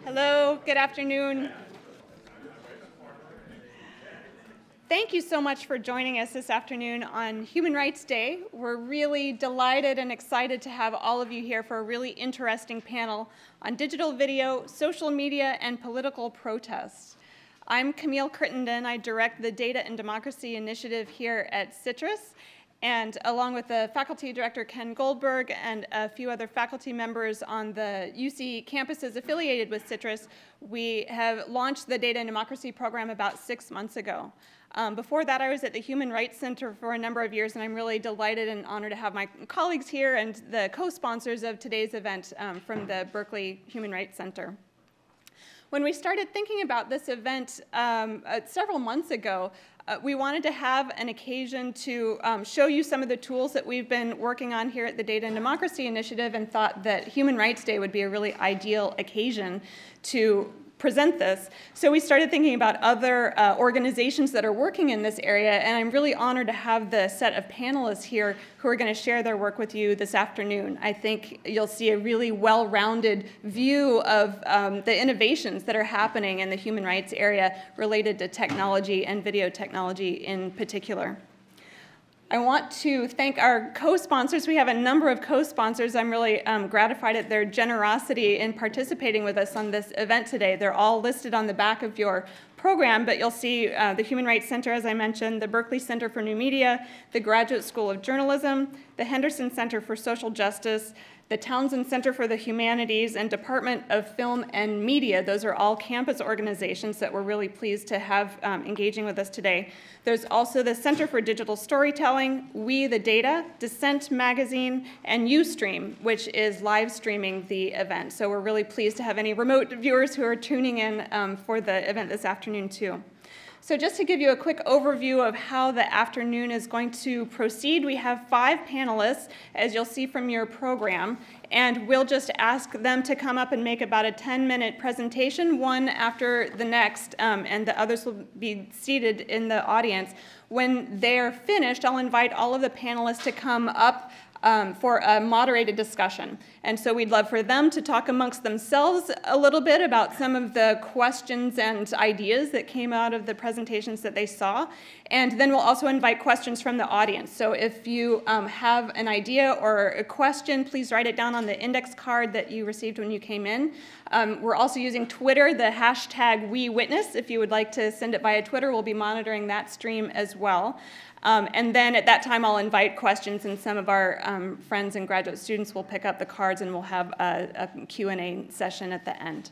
Hello, good afternoon. Thank you so much for joining us this afternoon on Human Rights Day. We're really delighted and excited to have all of you here for a really interesting panel on digital video, social media, and political protests. I'm Camille Crittenden. I direct the Data and Democracy Initiative here at CITRIS. And along with the faculty director, Ken Goldberg, and a few other faculty members on the UC campuses affiliated with CITRIS, we have launched the Data and Democracy program about 6 months ago. Before that, I was at the Human Rights Center for a number of years, and I'm really delighted and honored to have my colleagues here and the co-sponsors of today's event from the Berkeley Human Rights Center. When we started thinking about this event several months ago, we wanted to have an occasion to show you some of the tools that we've been working on here at the Data and Democracy Initiative, and thought that Human Rights Day would be a really ideal occasion to present this. So we started thinking about other organizations that are working in this area, and I'm really honored to have the set of panelists here who are going to share their work with you this afternoon. I think you'll see a really well-rounded view of the innovations that are happening in the human rights area related to technology and video technology in particular. I want to thank our co-sponsors. We have a number of co-sponsors. I'm really gratified at their generosity in participating with us on this event today. They're all listed on the back of your program, but you'll see the Human Rights Center, as I mentioned, the Berkeley Center for New Media, the Graduate School of Journalism, the Henderson Center for Social Justice, the Townsend Center for the Humanities, and Department of Film and Media. Those are all campus organizations that we're really pleased to have engaging with us today. There's also the Center for Digital Storytelling, We the Data, Dissent Magazine, and Ustream, which is live streaming the event. So we're really pleased to have any remote viewers who are tuning in for the event this afternoon too. So just to give you a quick overview of how the afternoon is going to proceed, we have 5 panelists, as you'll see from your program, and we'll just ask them to come up and make about a 10-minute presentation, one after the next, and the others will be seated in the audience. When they're finished, I'll invite all of the panelists to come up for a moderated discussion. And so we'd love for them to talk amongst themselves a little bit about some of the questions and ideas that came out of the presentations that they saw. And then we'll also invite questions from the audience. So if you have an idea or a question, please write it down on the index card that you received when you came in. We're also using Twitter, the hashtag WeWitness. If you would like to send it via Twitter, we'll be monitoring that stream as well. And then at that time, I'll invite questions, and some of our friends and graduate students will pick up the cards, and we'll have a Q&A session at the end.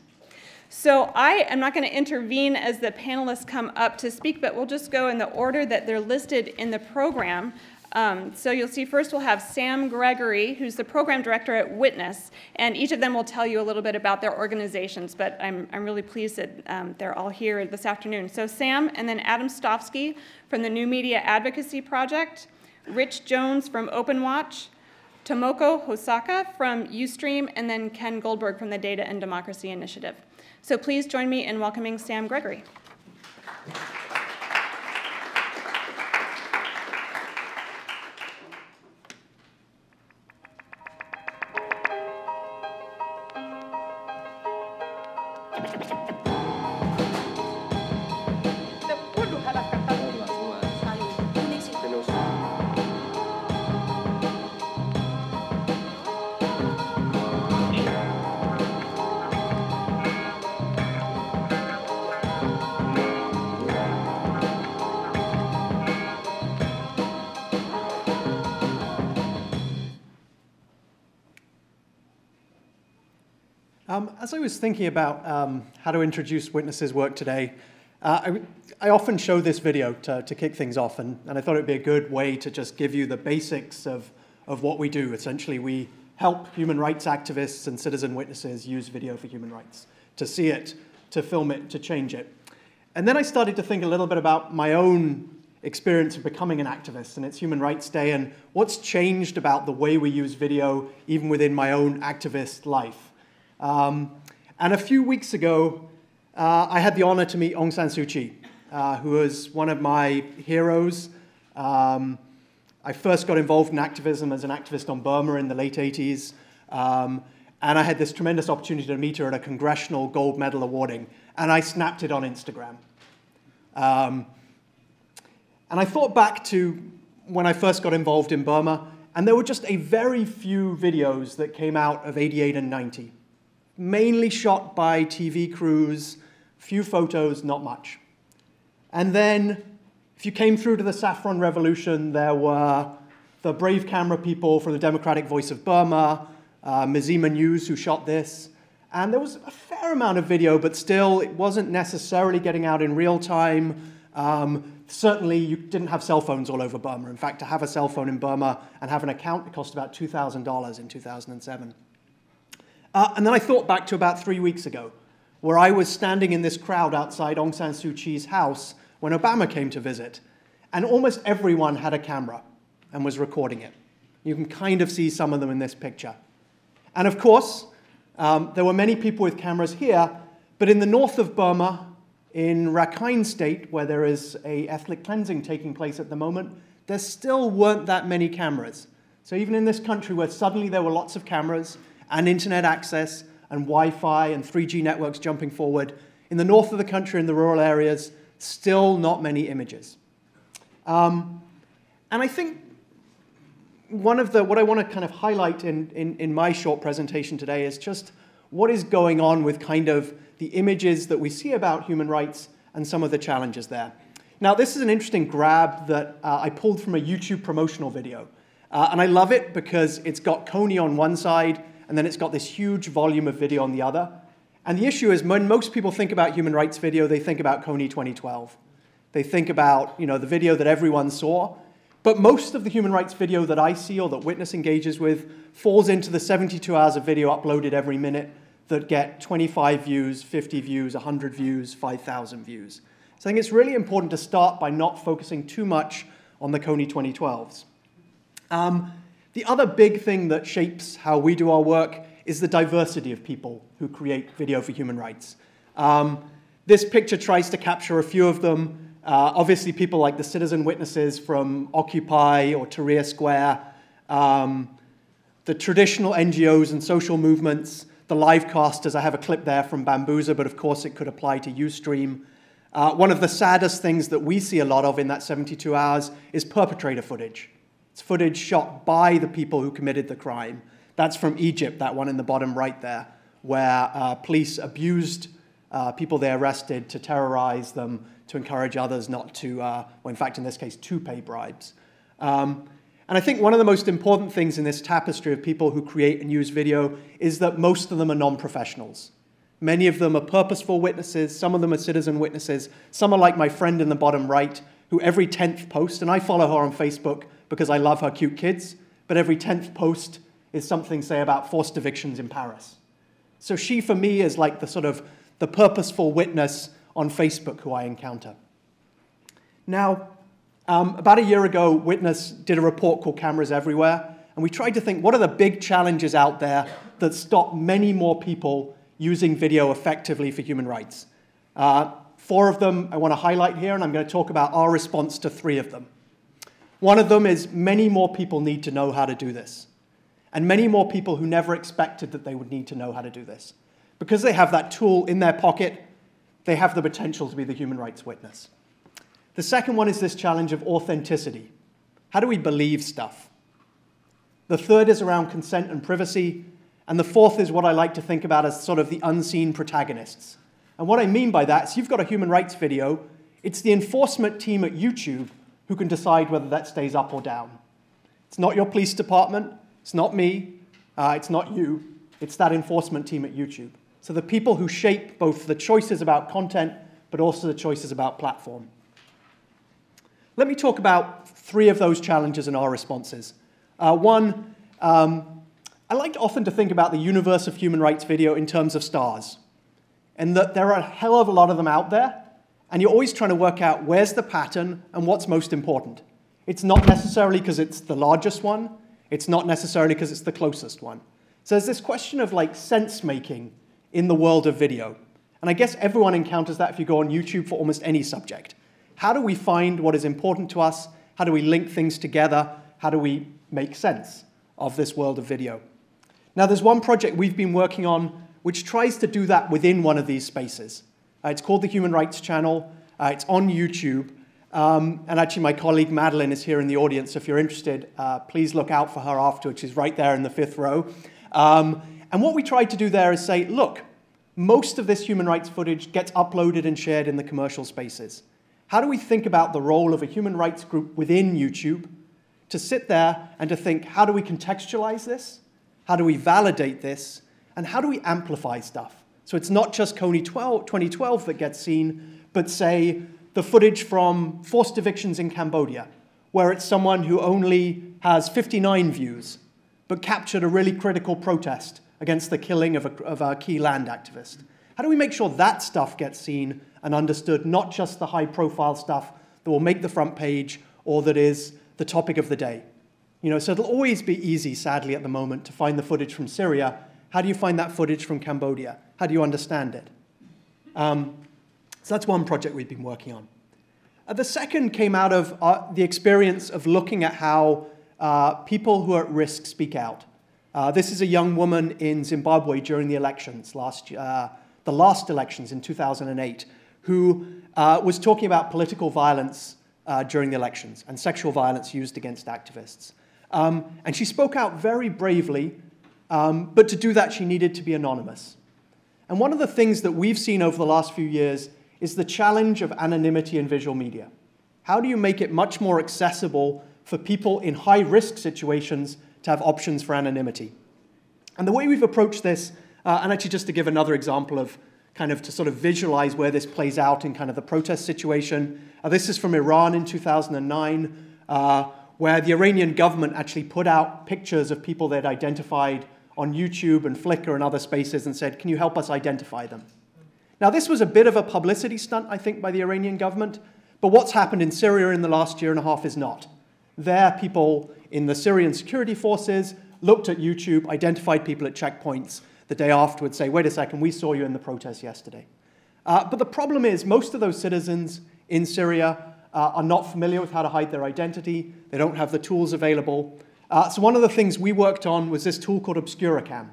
So I am not going to intervene as the panelists come up to speak, but we'll just go in the order that they're listed in the program. So you'll see first we'll have Sam Gregory, who's the program director at Witness, and each of them will tell you a little bit about their organizations, but I'm really pleased that they're all here this afternoon. So Sam, and then Adam Stofsky from the New Media Advocacy Project, Rich Jones from OpenWatch, Tomoko Hosaka from Ustream, and then Ken Goldberg from the Data and Democracy Initiative. So please join me in welcoming Sam Gregory. As I was thinking about how to introduce Witness's work today, I often show this video to kick things off, and I thought it would be a good way to just give you the basics of what we do. Essentially, we help human rights activists and citizen witnesses use video for human rights, to see it, to film it, to change it. And then I started to think a little bit about my own experience of becoming an activist, and it's Human Rights Day, and what's changed about the way we use video, even within my own activist life. And a few weeks ago, I had the honor to meet Aung San Suu Kyi, who was one of my heroes. I first got involved in activism as an activist on Burma in the late 80s. and I had this tremendous opportunity to meet her at a congressional gold medal awarding, and I snapped it on Instagram. And I thought back to when I first got involved in Burma, and there were just a very few videos that came out of 88 and 90, mainly shot by TV crews, few photos, not much. And then, if you came through to the Saffron Revolution, there were the brave camera people from the Democratic Voice of Burma, Mizima News, who shot this. And there was a fair amount of video, but still, it wasn't necessarily getting out in real time. Certainly, you didn't have cell phones all over Burma. In fact, to have a cell phone in Burma and have an account, it cost about $2,000 in 2007. And then I thought back to about 3 weeks ago, where I was standing in this crowd outside Aung San Suu Kyi's house when Obama came to visit. And almost everyone had a camera and was recording it. You can kind of see some of them in this picture. And of course, there were many people with cameras here, but in the north of Burma, in Rakhine State, where there is an ethnic cleansing taking place at the moment, there still weren't that many cameras. So even in this country where suddenly there were lots of cameras and internet access and Wi-Fi and 3G networks jumping forward, in the north of the country, in the rural areas, still not many images. And I think what I want to kind of highlight in my short presentation today is just what is going on with kind of the images that we see about human rights and some of the challenges there. Now, this is an interesting grab that I pulled from a YouTube promotional video. And I love it because it's got Kony on one side, and then it's got this huge volume of video on the other. And the issue is when most people think about human rights video, they think about Kony 2012. They think about, the video that everyone saw. But most of the human rights video that I see or that Witness engages with falls into the 72 hours of video uploaded every minute that get 25 views, 50 views, 100 views, 5,000 views. So I think it's really important to start by not focusing too much on the Kony 2012s. The other big thing that shapes how we do our work is the diversity of people who create video for human rights. This picture tries to capture a few of them. Obviously, people like the citizen witnesses from Occupy or Tahrir Square, the traditional NGOs and social movements, the live casters. I have a clip there from Bambuza, but of course it could apply to Ustream. One of the saddest things that we see a lot of in that 72 hours is perpetrator footage. It's footage shot by the people who committed the crime. That's from Egypt, that one in the bottom right there, where police abused people they arrested to terrorize them, to encourage others not to, well, in fact, in this case, to pay bribes. And I think one of the most important things in this tapestry of people who create and use video is that most of them are non-professionals. Many of them are purposeful witnesses. Some of them are citizen witnesses. Some are like my friend in the bottom right, who every 10th post, and I follow her on Facebook because I love her cute kids, but every 10th post is something, say, about forced evictions in Paris. So she, for me, is like the sort of the purposeful witness on Facebook who I encounter. Now, about a year ago, Witness did a report called Cameras Everywhere, and we tried to think, what are the big challenges out there that stop many more people using video effectively for human rights? 4 of them I want to highlight here, and I'm going to talk about our response to 3 of them. One of them is many more people need to know how to do this, and many more people who never expected that they would need to know how to do this. Because they have that tool in their pocket, they have the potential to be the human rights witness. The second one is this challenge of authenticity. How do we believe stuff? The third is around consent and privacy. And the fourth is what I like to think about as sort of the unseen protagonists. And what I mean by that is you've got a human rights video. It's the enforcement team at YouTube who can decide whether that stays up or down. It's not your police department. It's not me. It's not you. It's that enforcement team at YouTube. So the people who shape both the choices about content, but also the choices about platform. Let me talk about 3 of those challenges and our responses. One, I like often to think about the universe of human rights video in terms of stars, and that there are a hell of a lot of them out there, and you're always trying to work out where's the pattern and what's most important. It's not necessarily because it's the largest one. It's not necessarily because it's the closest one. So there's this question of like sense-making in the world of video. And I guess everyone encounters that if you go on YouTube for almost any subject. How do we find what is important to us? How do we link things together? How do we make sense of this world of video? Now, there's one project we've been working on which tries to do that within one of these spaces. It's called the Human Rights Channel. It's on YouTube. And actually, my colleague Madeline is here in the audience. So if you're interested, please look out for her afterwards. She's right there in the 5th row. And what we tried to do there is say, look, most of this human rights footage gets uploaded and shared in the commercial spaces. How do we think about the role of a human rights group within YouTube to sit there and to think, how do we contextualize this? How do we validate this? And how do we amplify stuff? So it's not just Coney 2012 that gets seen, but say the footage from forced evictions in Cambodia, where it's someone who only has 59 views, but captured a really critical protest against the killing of a key land activist. How do we make sure that stuff gets seen and understood, not just the high-profile stuff that will make the front page or that is the topic of the day? You know, so it'll always be easy, sadly, at the moment, to find the footage from Syria. How do you find that footage from Cambodia? How do you understand it? So that's one project we've been working on. The second came out of the experience of looking at how people who are at risk speak out. This is a young woman in Zimbabwe during the elections, the last elections in 2008, who was talking about political violence during the elections and sexual violence used against activists. And she spoke out very bravely, but to do that she needed to be anonymous. And one of the things that we've seen over the last few years is the challenge of anonymity in visual media. How do you make it much more accessible for people in high-risk situations to have options for anonymity? And the way we've approached this, and actually just to give another example of kind of to sort of visualize where this plays out in kind of the protest situation, this is from Iran in 2009, where the Iranian government actually put out pictures of people they'd identified on YouTube and Flickr and other spaces and said, can you help us identify them? Now, this was a bit of a publicity stunt, I think, by the Iranian government, but what's happened in Syria in the last year and a half is not. There, people in the Syrian security forces looked at YouTube, identified people at checkpoints the day afterwards, say, wait a second, we saw you in the protest yesterday. But the problem is most of those citizens in Syria are not familiar with how to hide their identity. They don't have the tools available. So one of the things we worked on was this tool called Obscuracam,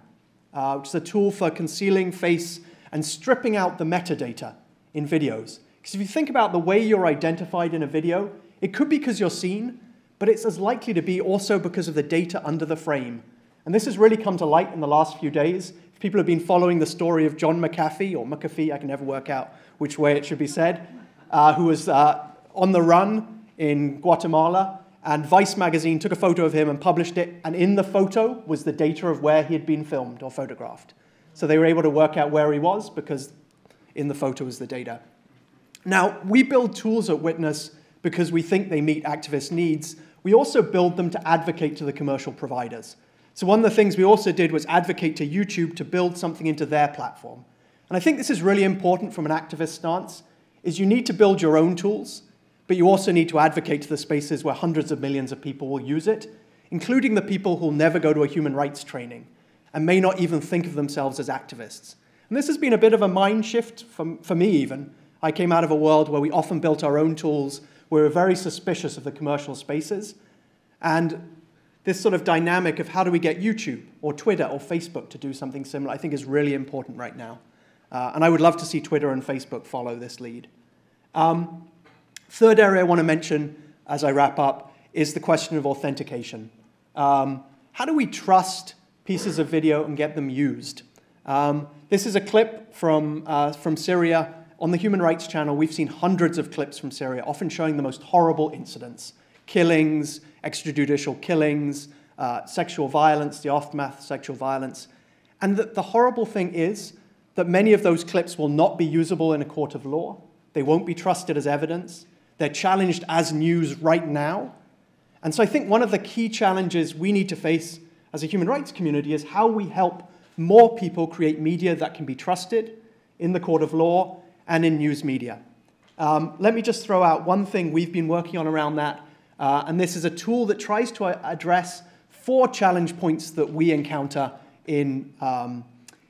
which is a tool for concealing face and stripping out the metadata in videos. Because if you think about the way you're identified in a video, it could be because you're seen, but it's as likely to be also because of the data under the frame. And this has really come to light in the last few days. If people have been following the story of John McAfee, or McAfee, I can never work out which way it should be said, who was on the run in Guatemala, and Vice magazine took a photo of him and published it, and in the photo was the data of where he had been filmed or photographed. So they were able to work out where he was because in the photo was the data. Now, we build tools at Witness because we think they meet activist needs. We also build them to advocate to the commercial providers. So one of the things we also did was advocate to YouTube to build something into their platform. And I think this is really important from an activist stance, is you need to build your own tools, but you also need to advocate to the spaces where hundreds of millions of people will use it, including the people who will never go to a human rights training and may not even think of themselves as activists. And this has been a bit of a mind shift for me even. I came out of a world where we often built our own tools. We were very suspicious of the commercial spaces. And this sort of dynamic of how do we get YouTube or Twitter or Facebook to do something similar, I think is really important right now. And I would love to see Twitter and Facebook follow this lead. Third area I want to mention as I wrap up is the question of authentication. How do we trust pieces of video and get them used? This is a clip from Syria. On the Human Rights Channel, we've seen hundreds of clips from Syria, often showing the most horrible incidents, killings, extrajudicial killings, sexual violence, the aftermath of sexual violence. And the horrible thing is that many of those clips will not be usable in a court of law. They won't be trusted as evidence. They're challenged as news right now. And so I think one of the key challenges we need to face as a human rights community is how we help more people create media that can be trusted in the court of law and in news media. Let me just throw out one thing we've been working on around that, and this is a tool that tries to address 4 challenge points that we encounter in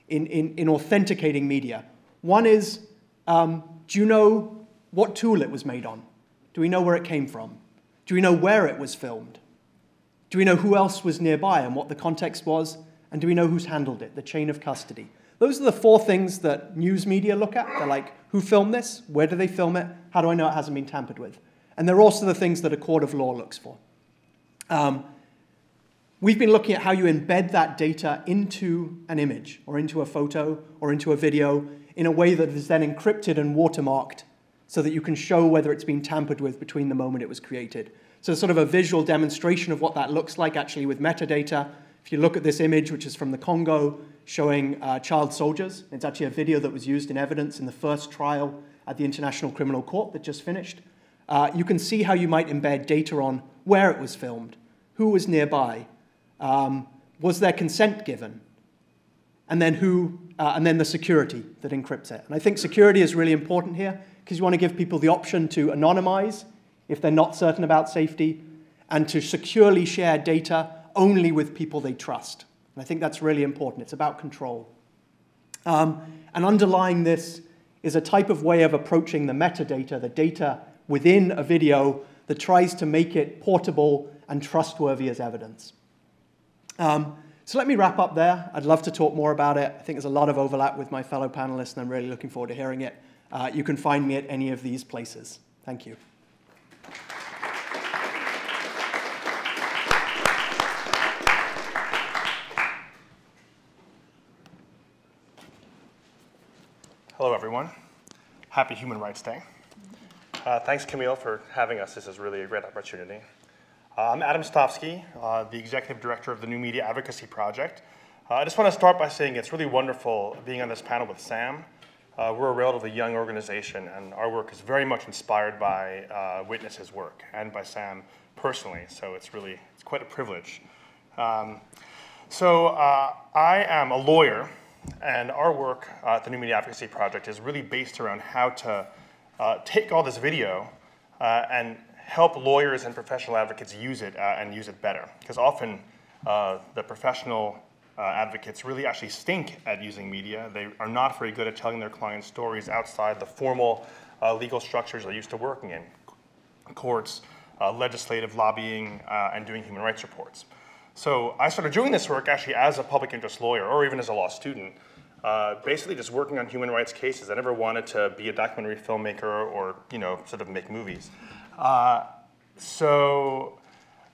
authenticating media. One is, do you know what tool it was made on? Do we know where it came from? Do we know where it was filmed? Do we know who else was nearby and what the context was? And do we know who's handled it, the chain of custody? Those are the 4 things that news media look at. They're like, who filmed this? Where do they film it? How do I know it hasn't been tampered with? And they're also the things that a court of law looks for. We've been looking at how you embed that data into an image, or into a photo, or into a video, in a way that is then encrypted and watermarked so that you can show whether it's been tampered with between the moment it was created. So sort of a visual demonstration of what that looks like actually with metadata. If you look at this image, which is from the Congo, showing child soldiers, it's actually a video that was used in evidence in the first trial at the International Criminal Court that just finished. You can see how you might embed data on where it was filmed, who was nearby, was there consent given, and then the security that encrypts it. And I think security is really important here because you want to give people the option to anonymize if they're not certain about safety, and to securely share data only with people they trust. And I think that's really important. It's about control. And underlying this is a type of way of approaching the metadata, the data within a video that tries to make it portable and trustworthy as evidence. So let me wrap up there. I'd love to talk more about it. I think there's a lot of overlap with my fellow panelists, and I'm really looking forward to hearing it. You can find me at any of these places. Thank you. Hello, everyone. Happy Human Rights Day. Thanks, Camille, for having us. This is really a great opportunity. I'm Adam Stofsky, the Executive Director of the new Media Advocacy Project. I just want to start by saying it's really wonderful being on this panel with Sam. We're a relatively young organization, and our work is very much inspired by Witness's work and by Sam personally, so it's quite a privilege. I am a lawyer, and our work at the New Media Advocacy Project is really based around how to take all this video and help lawyers and professional advocates use it and use it better. Because often the professional advocates really actually stink at using media. They are not very good at telling their clients' stories outside the formal legal structures they're used to working in. Courts, legislative lobbying, and doing human rights reports. So I started doing this work actually as a public interest lawyer, or even as a law student, basically just working on human rights cases. I never wanted to be a documentary filmmaker or sort of make movies. So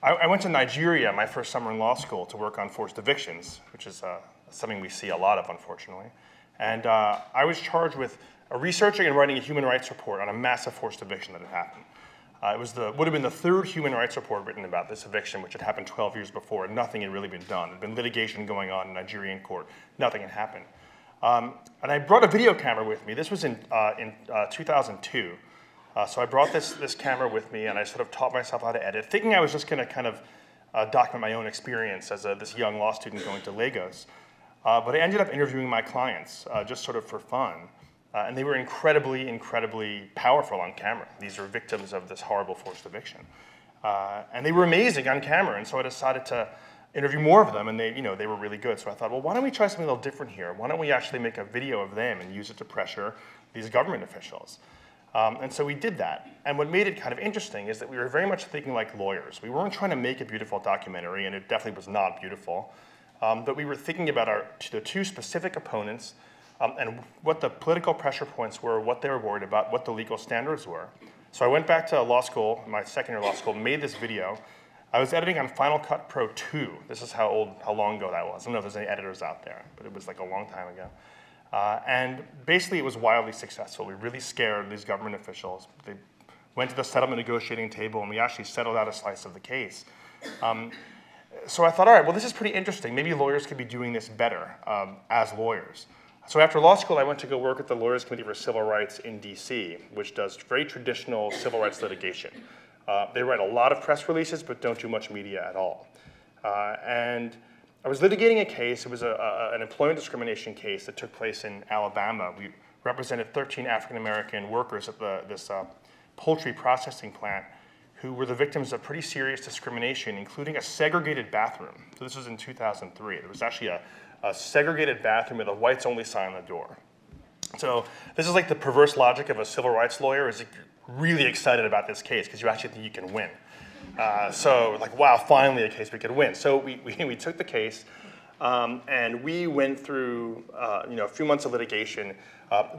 I went to Nigeria my first summer in law school to work on forced evictions, which is something we see a lot of, unfortunately. And I was charged with researching and writing a human rights report on a massive forced eviction that had happened. It would have been the 3rd human rights report written about this eviction, which had happened 12 years before, and nothing had really been done. There had been litigation going on in Nigerian court. Nothing had happened. And I brought a video camera with me. This was in 2002. So I brought this camera with me, and I sort of taught myself how to edit, thinking I was just going to kind of document my own experience as this young law student going to Lagos. But I ended up interviewing my clients just sort of for fun. And they were incredibly, incredibly powerful on camera. These are victims of this horrible forced eviction. And they were amazing on camera, and so I decided to interview more of them, and they were really good. So I thought, well, why don't we try something a little different here? Why don't we actually make a video of them and use it to pressure these government officials? And so we did that. And what made it kind of interesting is that we were very much thinking like lawyers. We weren't trying to make a beautiful documentary, and it definitely was not beautiful. But we were thinking about the 2 specific opponents, and what the political pressure points were, what they were worried about, what the legal standards were. So I went back to law school, my second year law school, made this video. I was editing on Final Cut Pro 2. This is how long ago that was. I don't know if there's any editors out there, but it was like a long time ago. And basically it was wildly successful. We really scared these government officials. They went to the settlement negotiating table, and we actually settled out a slice of the case. So I thought, all right, well, this is pretty interesting. Maybe lawyers could be doing this better as lawyers. So after law school, I went to go work at the Lawyers Committee for Civil Rights in DC, which does very traditional civil rights litigation. They write a lot of press releases, but don't do much media at all. And I was litigating a case. It was an employment discrimination case that took place in Alabama. We represented 13 African-American workers at this poultry processing plant who were the victims of pretty serious discrimination, including a segregated bathroom. So this was in 2003. There was actually a segregated bathroom with a whites-only sign on the door. So this is like the perverse logic of a civil rights lawyer, is really excited about this case because you actually think you can win. So like, wow, finally a case we could win. So we took the case. And we went through a few months of litigation.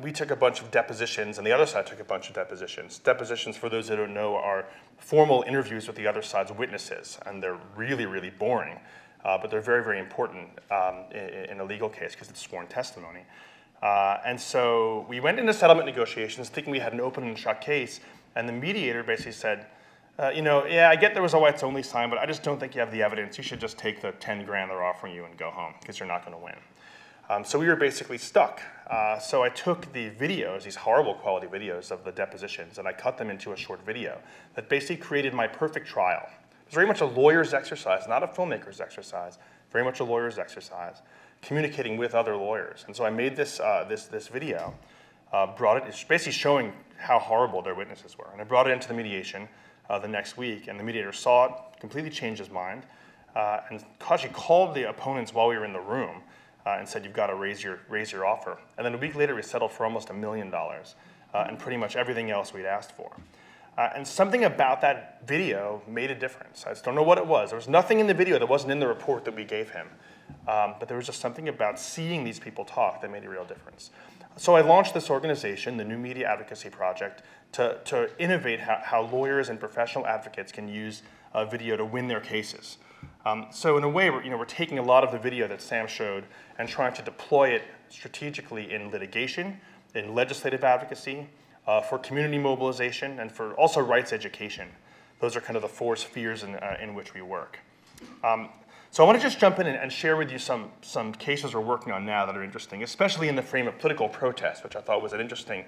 We took a bunch of depositions, and the other side took a bunch of depositions. Depositions, for those that don't know, are formal interviews with the other side's witnesses, and they're really, really boring. But they're very, very important in a legal case because it's sworn testimony. And so we went into settlement negotiations thinking we had an open and shut case, and the mediator basically said, yeah, I get there was a whites only sign, but I just don't think you have the evidence. You should just take the 10 grand they're offering you and go home because you're not going to win. So we were basically stuck. So I took the videos, these horrible quality videos of the depositions, and I cut them into a short video that basically created my perfect trial. It was very much a lawyer's exercise, not a filmmaker's exercise, very much a lawyer's exercise, communicating with other lawyers. And so I made this, this video, it's basically showing how horrible their witnesses were. And I brought it into the mediation the next week, and the mediator saw it, completely changed his mind, and actually called the opponents while we were in the room and said, you've got to raise your offer. And then a week later, we settled for almost $1 million and pretty much everything else we'd asked for. And something about that video made a difference. I just don't know what it was. There was nothing in the video that wasn't in the report that we gave him. But there was just something about seeing these people talk that made a real difference. So I launched this organization, the New Media Advocacy Project, to innovate how lawyers and professional advocates can use video to win their cases. So in a way, we're taking a lot of the video that Sam showed and trying to deploy it strategically in litigation, in legislative advocacy, for community mobilization, and for also rights education. Those are kind of the four spheres in which we work. So I want to just jump in and share with you some cases we're working on now that are interesting, especially in the frame of political protest, which I thought was an interesting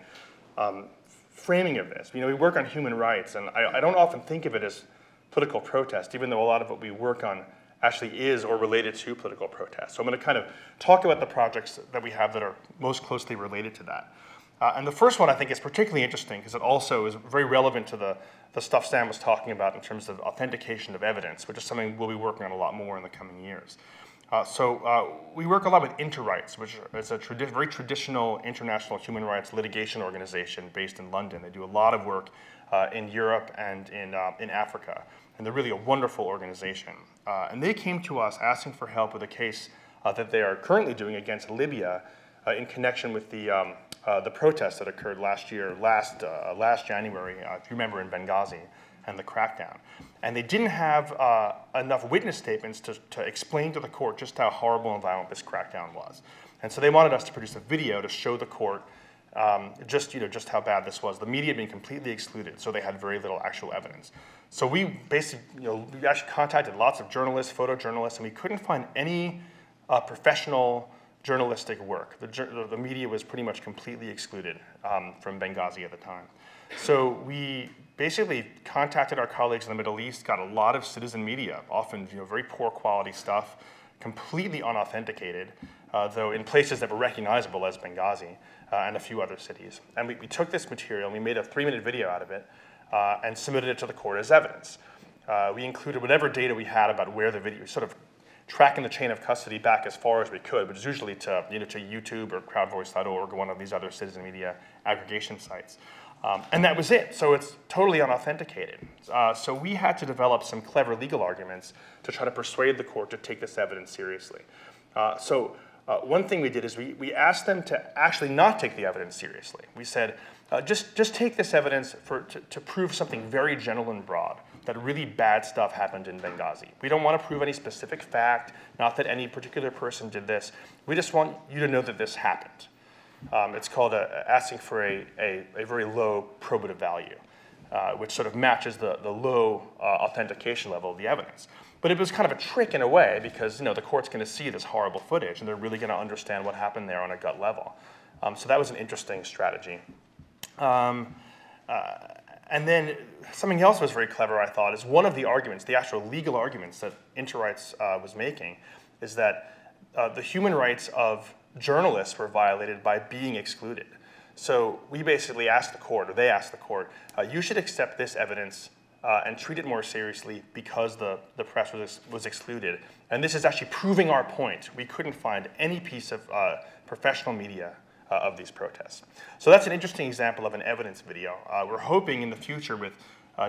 framing of this. We work on human rights, and I don't often think of it as political protest, even though a lot of what we work on actually is or related to political protest. So I'm going to kind of talk about the projects that we have that are most closely related to that. And the first one I think is particularly interesting because it also is very relevant to the stuff Sam was talking about in terms of authentication of evidence, which is something we'll be working on a lot more in the coming years. So we work a lot with InterRights, which is a very traditional international human rights litigation organization based in London. They do a lot of work in Europe and in Africa, and they're really a wonderful organization. And they came to us asking for help with a case that they are currently doing against Libya in connection with the protests that occurred last January, if you remember, in Benghazi, and the crackdown. And they didn't have enough witness statements to explain to the court just how horrible and violent this crackdown was. And so they wanted us to produce a video to show the court just how bad this was. The media had been completely excluded, so they had very little actual evidence. So we basically, we actually contacted lots of journalists, photojournalists, and we couldn't find any professional journalistic work. The media was pretty much completely excluded from Benghazi at the time. So we basically contacted our colleagues in the Middle East, got a lot of citizen media, often very poor quality stuff, completely unauthenticated, though in places that were recognizable as Benghazi and a few other cities. And we took this material and we made a 3-minute video out of it and submitted it to the court as evidence. We included whatever data we had about where the video, sort of tracking the chain of custody back as far as we could, which is usually to YouTube or crowdvoice.org or one of these other citizen media aggregation sites. And that was it. So it's totally unauthenticated. So we had to develop some clever legal arguments to try to persuade the court to take this evidence seriously. One thing we did is we asked them to actually not take the evidence seriously. We said, just take this evidence to prove something very general and broad, that really bad stuff happened in Benghazi. We don't want to prove any specific fact, not that any particular person did this. We just want you to know that this happened. It's called asking for a very low probative value, which sort of matches the low authentication level of the evidence. But it was kind of a trick in a way because the court's going to see this horrible footage and they're really going to understand what happened there on a gut level. So that was an interesting strategy. And then something else was very clever, I thought, is one of the arguments, the actual legal arguments that InterRights was making, is that the human rights of journalists were violated by being excluded. So we basically asked the court, or they asked the court, you should accept this evidence and treat it more seriously because the press was excluded. And this is actually proving our point. We couldn't find any piece of professional media of these protests. So that's an interesting example of an evidence video. We're hoping in the future with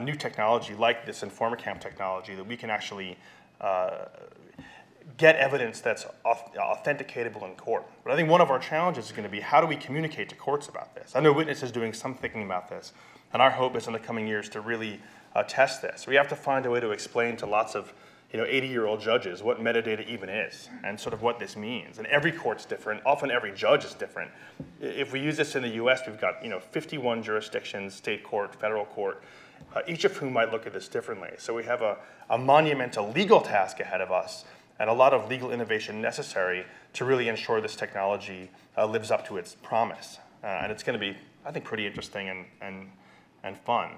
new technology like this InformaCam technology that we can actually get evidence that's authenticatable in court. But I think one of our challenges is going to be, how do we communicate to courts about this? I know Witness is doing some thinking about this, and our hope is in the coming years to really test this. We have to find a way to explain to lots of 80-year-old judges what metadata even is and sort of what this means. And every court's different. Often every judge is different. If we use this in the US, we've got 51 jurisdictions, state court, federal court, each of whom might look at this differently. So we have a monumental legal task ahead of us and a lot of legal innovation necessary to really ensure this technology lives up to its promise. And it's going to be, I think, pretty interesting and fun.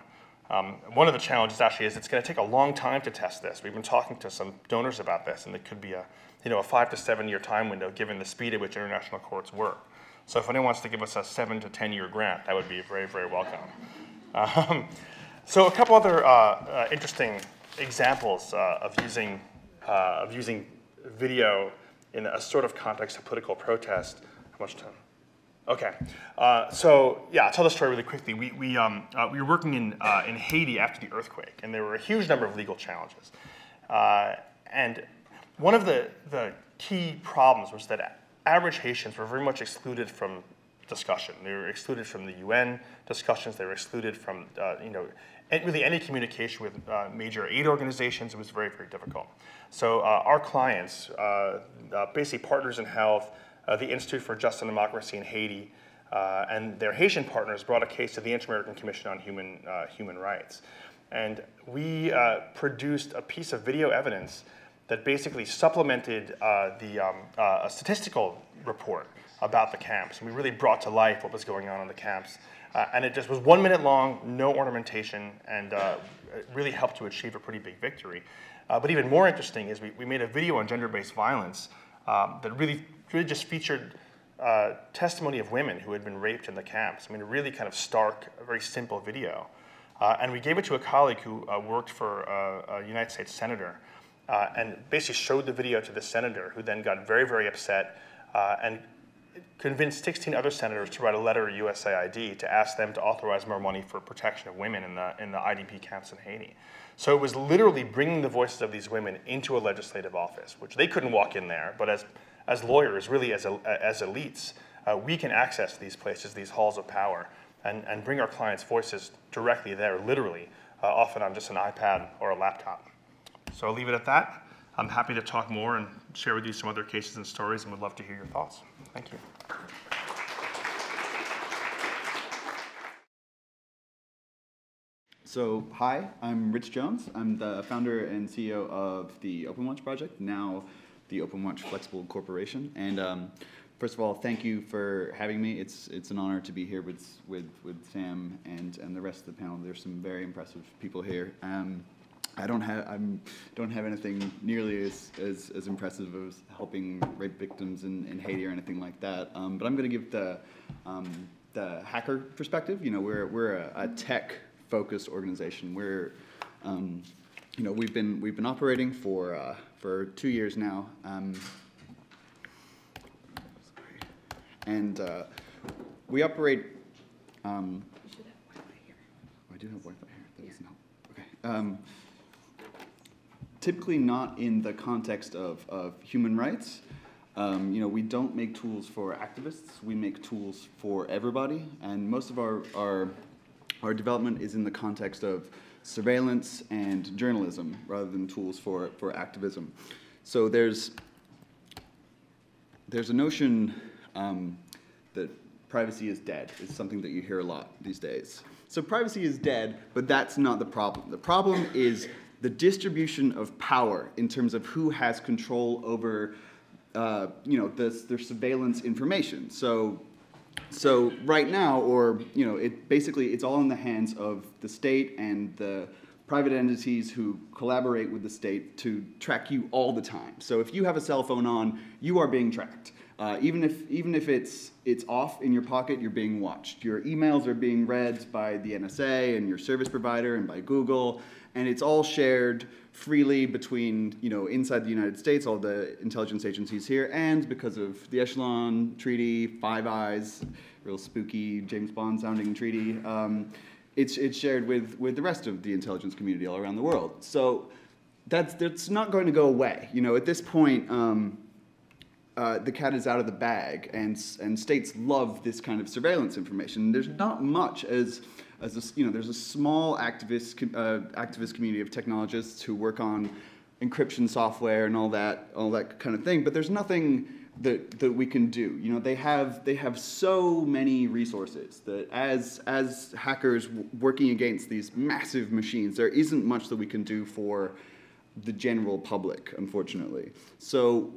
One of the challenges actually is it's going to take a long time to test this. We've been talking to some donors about this, and it could be a 5 to 7 year time window given the speed at which international courts work. So if anyone wants to give us a 7 to 10 year grant, that would be very, very welcome. So a couple other interesting examples of using video in a sort of context of political protest. How much time? Okay, so yeah, I'll tell the story really quickly. We were working in Haiti after the earthquake, and there were a huge number of legal challenges. And one of the key problems was that average Haitians were very much excluded from discussion. They were excluded from the UN discussions. They were excluded from really any communication with major aid organizations. It was very, very difficult. So our clients, basically Partners in Health, the Institute for Justice and Democracy in Haiti, and their Haitian partners brought a case to the Inter-American Commission on Human Rights. And we produced a piece of video evidence that basically supplemented a statistical report about the camps. And we really brought to life what was going on in the camps. And it just was 1 minute long, no ornamentation, and it really helped to achieve a pretty big victory. But even more interesting is we made a video on gender-based violence that really just featured testimony of women who had been raped in the camps. I mean, a really kind of stark, very simple video. And we gave it to a colleague who worked for a United States senator and basically showed the video to the senator, who then got very, very upset and convinced 16 other senators to write a letter to USAID to ask them to authorize more money for protection of women in the IDP camps in Haiti. So it was literally bringing the voices of these women into a legislative office, which they couldn't walk in there, but as lawyers, really as elites, we can access these places, these halls of power, and bring our clients' voices directly there, literally, often on just an iPad or a laptop. So I'll leave it at that. I'm happy to talk more and share with you some other cases and stories, and would love to hear your thoughts. Thank you. So, hi, I'm Rich Jones. I'm the founder and CEO of the OpenWatch project, now the OpenWatch Flexible Corporation. And first of all, thank you for having me. It's an honor to be here with Sam and the rest of the panel. There's some very impressive people here. I don't have anything nearly as impressive as helping rape victims in Haiti or anything like that. But I'm going to give the hacker perspective. You know, we're a tech-focused organization. We're we've been operating for 2 years now. And we operate. You should have Wi-Fi here. I do have Wi-Fi here. That doesn't help. Okay. Typically not in the context of human rights. We don't make tools for activists. We make tools for everybody. And most of our development is in the context of surveillance and journalism rather than tools for activism. So there's a notion that privacy is dead. It's something that you hear a lot these days. So privacy is dead, but that's not the problem. The problem is the distribution of power in terms of who has control over, their surveillance information. So right now, it's all in the hands of the state and the private entities who collaborate with the state to track you all the time. So if you have a cell phone on, you are being tracked. Even if it's off in your pocket, you're being watched. Your emails are being read by the NSA and your service provider and by Google, and it's all shared freely between, inside the United States, all the intelligence agencies here, and because of the Echelon Treaty, Five Eyes, real spooky James Bond sounding treaty, it's shared with the rest of the intelligence community all around the world. So that's not going to go away. You know, at this point, the cat is out of the bag, and states love this kind of surveillance information. There's not much as a, you know, there's a small activist community of technologists who work on encryption software and all that kind of thing. But there's nothing that we can do. You know, they have so many resources that as hackers working against these massive machines, there isn't much that we can do for the general public, unfortunately. So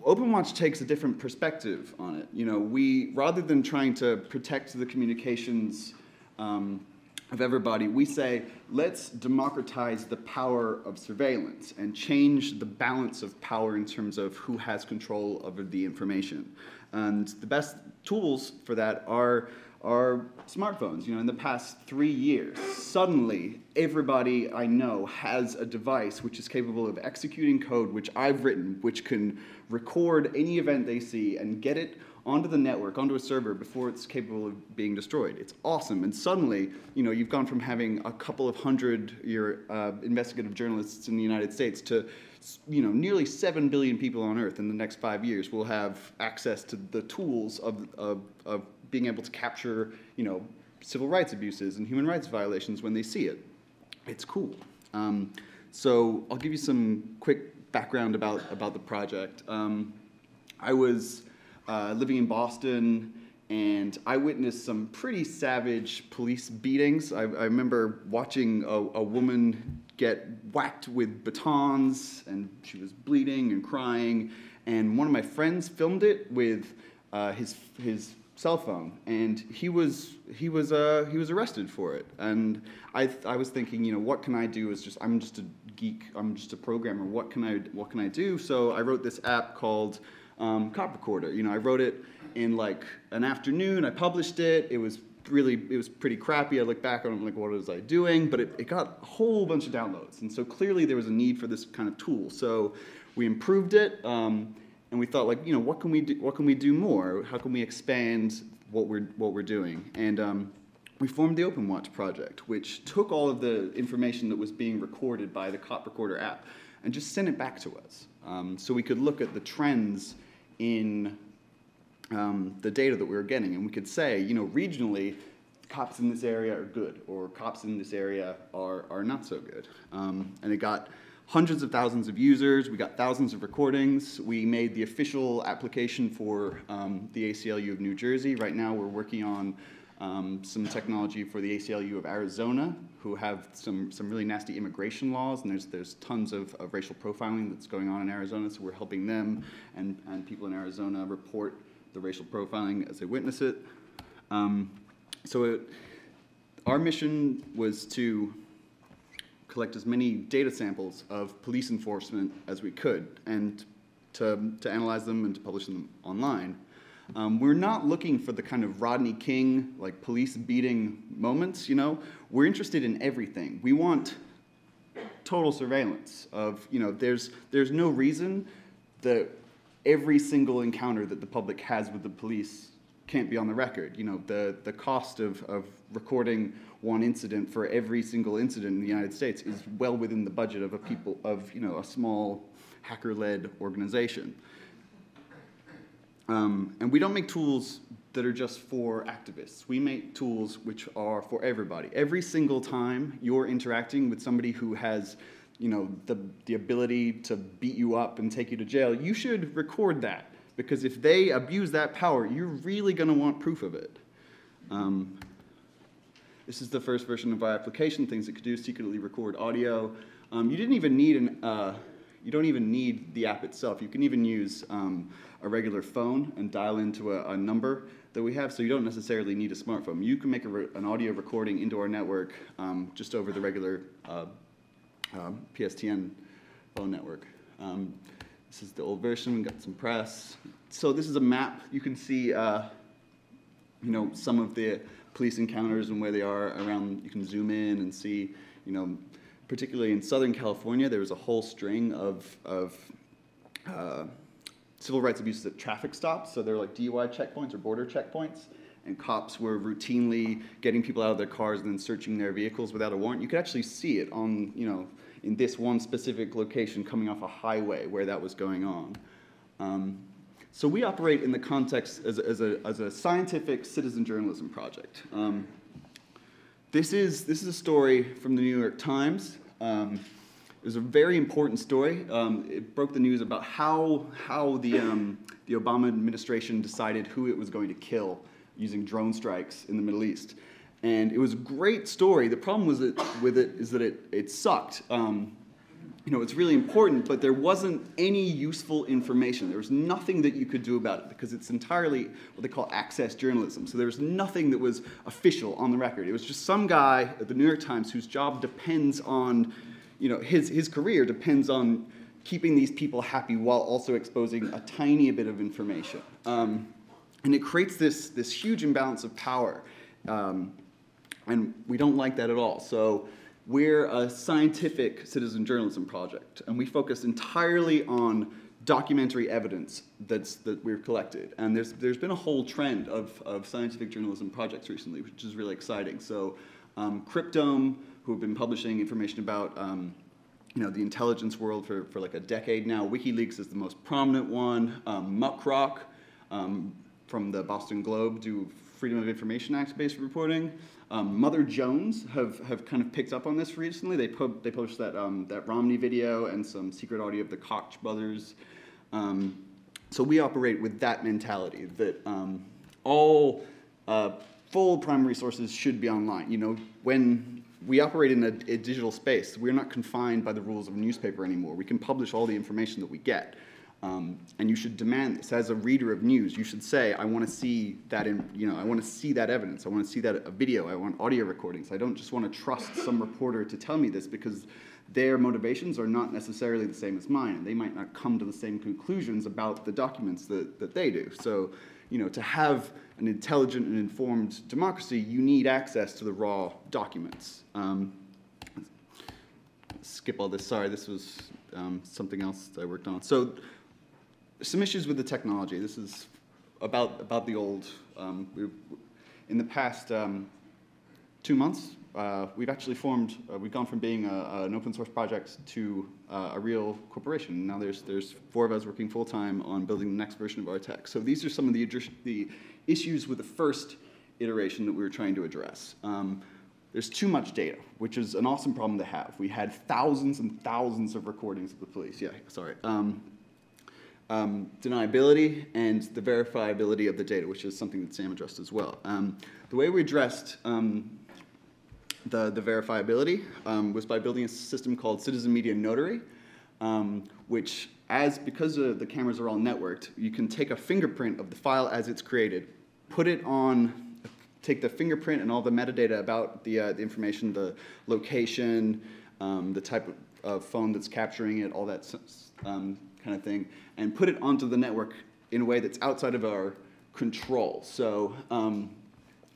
OpenWatch takes a different perspective on it. You know, rather than trying to protect the communications of everybody, we say, let's democratize the power of surveillance and change the balance of power in terms of who has control over the information. And the best tools for that are smartphones. You know, in the past 3 years, suddenly everybody I know has a device which is capable of executing code which I've written, which can record any event they see and get it onto the network, onto a server before it's capable of being destroyed. It's awesome. And suddenly, you know, you've gone from having a couple of hundred investigative journalists in the United States to, you know, nearly 7 billion people on Earth in the next 5 years will have access to the tools of being able to capture, you know, civil rights abuses and human rights violations when they see it. It's cool. So I'll give you some quick background about the project. I was living in Boston, and I witnessed some pretty savage police beatings. I remember watching a woman get whacked with batons, and she was bleeding and crying, and one of my friends filmed it with his cell phone, and he was arrested for it. And I was thinking, you know, what can I do? I'm just a geek, I'm just a programmer. What can I do? So I wrote this app called Cop Recorder. You know, I wrote it in like an afternoon. I published it. It was pretty crappy. I look back on it, I'm like, what was I doing? But it got a whole bunch of downloads, and so clearly there was a need for this kind of tool. So we improved it. And we thought, like, you know, what can we do more? How can we expand what we're doing? And we formed the OpenWatch project, which took all of the information that was being recorded by the Cop Recorder app and just sent it back to us, so we could look at the trends in the data that we were getting, and we could say, you know, regionally, cops in this area are good, or cops in this area are not so good, and it got hundreds of thousands of users. We got thousands of recordings. We made the official application for the ACLU of New Jersey. Right now we're working on some technology for the ACLU of Arizona, who have some really nasty immigration laws, and there's tons of racial profiling that's going on in Arizona, so we're helping them and people in Arizona report the racial profiling as they witness it. Our mission was to collect as many data samples of police enforcement as we could, and to analyze them and to publish them online. We're not looking for the kind of Rodney King, like, police beating moments, you know. We're interested in everything. We want total surveillance of, you know, there's no reason that every single encounter that the public has with the police can't be on the record. You know, the cost of recording one incident for every single incident in the United States is well within the budget of a small hacker-led organization. And we don't make tools that are just for activists. We make tools which are for everybody. Every single time you're interacting with somebody who has, you know, the ability to beat you up and take you to jail, you should record that, because if they abuse that power, you're really going to want proof of it. This is the first version of our application, things it could do: secretly record audio. You don't even need the app itself. You can even use a regular phone and dial into a number that we have, so you don't necessarily need a smartphone. You can make an audio recording into our network just over the regular PSTN phone network. This is the old version. We got some press. So this is a map. You can see, you know, some of the police encounters and where they are around. You can zoom in and see, you know, particularly in Southern California, there was a whole string of civil rights abuses at traffic stops. So they're like DUI checkpoints or border checkpoints. and cops were routinely getting people out of their cars and then searching their vehicles without a warrant. You could actually see it on, you know, in this one specific location coming off a highway where that was going on. So we operate in the context as a scientific citizen journalism project. This is a story from the New York Times. It was a very important story. It broke the news about how the Obama administration decided who it was going to kill using drone strikes in the Middle East. And it was a great story. The problem with it is that it sucked. You know, it's really important, but there wasn't any useful information. There was nothing that you could do about it because it's entirely what they call access journalism. So there was nothing that was official on the record. It was just some guy at the New York Times whose job depends on, you know, his career depends on keeping these people happy while also exposing a tiny bit of information. And it creates this huge imbalance of power. And we don't like that at all. So we're a scientific citizen journalism project, and we focus entirely on documentary evidence that we've collected. And there's been a whole trend of scientific journalism projects recently, which is really exciting. So Cryptome, who have been publishing information about you know, the intelligence world for like a decade now. WikiLeaks is the most prominent one. Muckrock from the Boston Globe do Freedom of Information Act-based reporting. Mother Jones have kind of picked up on this recently. They published that Romney video and some secret audio of the Koch brothers. So we operate with that mentality that all full primary sources should be online. You know, when we operate in a digital space, we're not confined by the rules of a newspaper anymore. We can publish all the information that we get. And you should demand this as a reader of news. You should say, I want to see that I want to see that evidence. I want to see that video. I want audio recordings. I don't just want to trust some reporter to tell me this because their motivations are not necessarily the same as mine, and they might not come to the same conclusions about the documents that they do. So, you know, to have an intelligent and informed democracy, you need access to the raw documents. Skip all this. Sorry, this was something else I worked on. So, some issues with the technology. This is about the old. In the past 2 months, we've actually formed. We've gone from being an open source project to a real corporation. Now there's 4 of us working full time on building the next version of our tech. So these are some of the issues with the first iteration that we were trying to address. There's too much data, which is an awesome problem to have. We had thousands and thousands of recordings of the police. Yeah, sorry. Deniability and the verifiability of the data, which is something that Sam addressed as well. The way we addressed the verifiability was by building a system called Citizen Media Notary, which, because the cameras are all networked, you can take a fingerprint of the file as it's created, put it on, take the fingerprint and all the metadata about the information, the location, the type of phone that's capturing it, all that kind of thing, and put it onto the network in a way that's outside of our control. So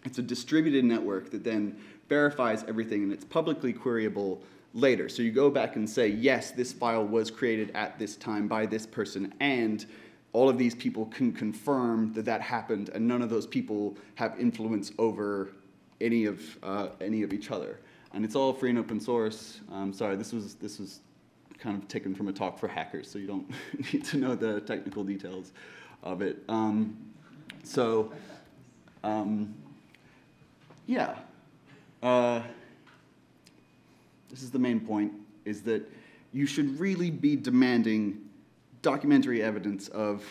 it's a distributed network that then verifies everything, and it's publicly queryable later. So you go back and say, yes, this file was created at this time by this person, and all of these people can confirm that that happened, and none of those people have influence over any of each other. And it's all free and open source. Sorry, this was kind of taken from a talk for hackers, so you don't need to know the technical details of it. Yeah. This is the main point, is that you should really be demanding documentary evidence of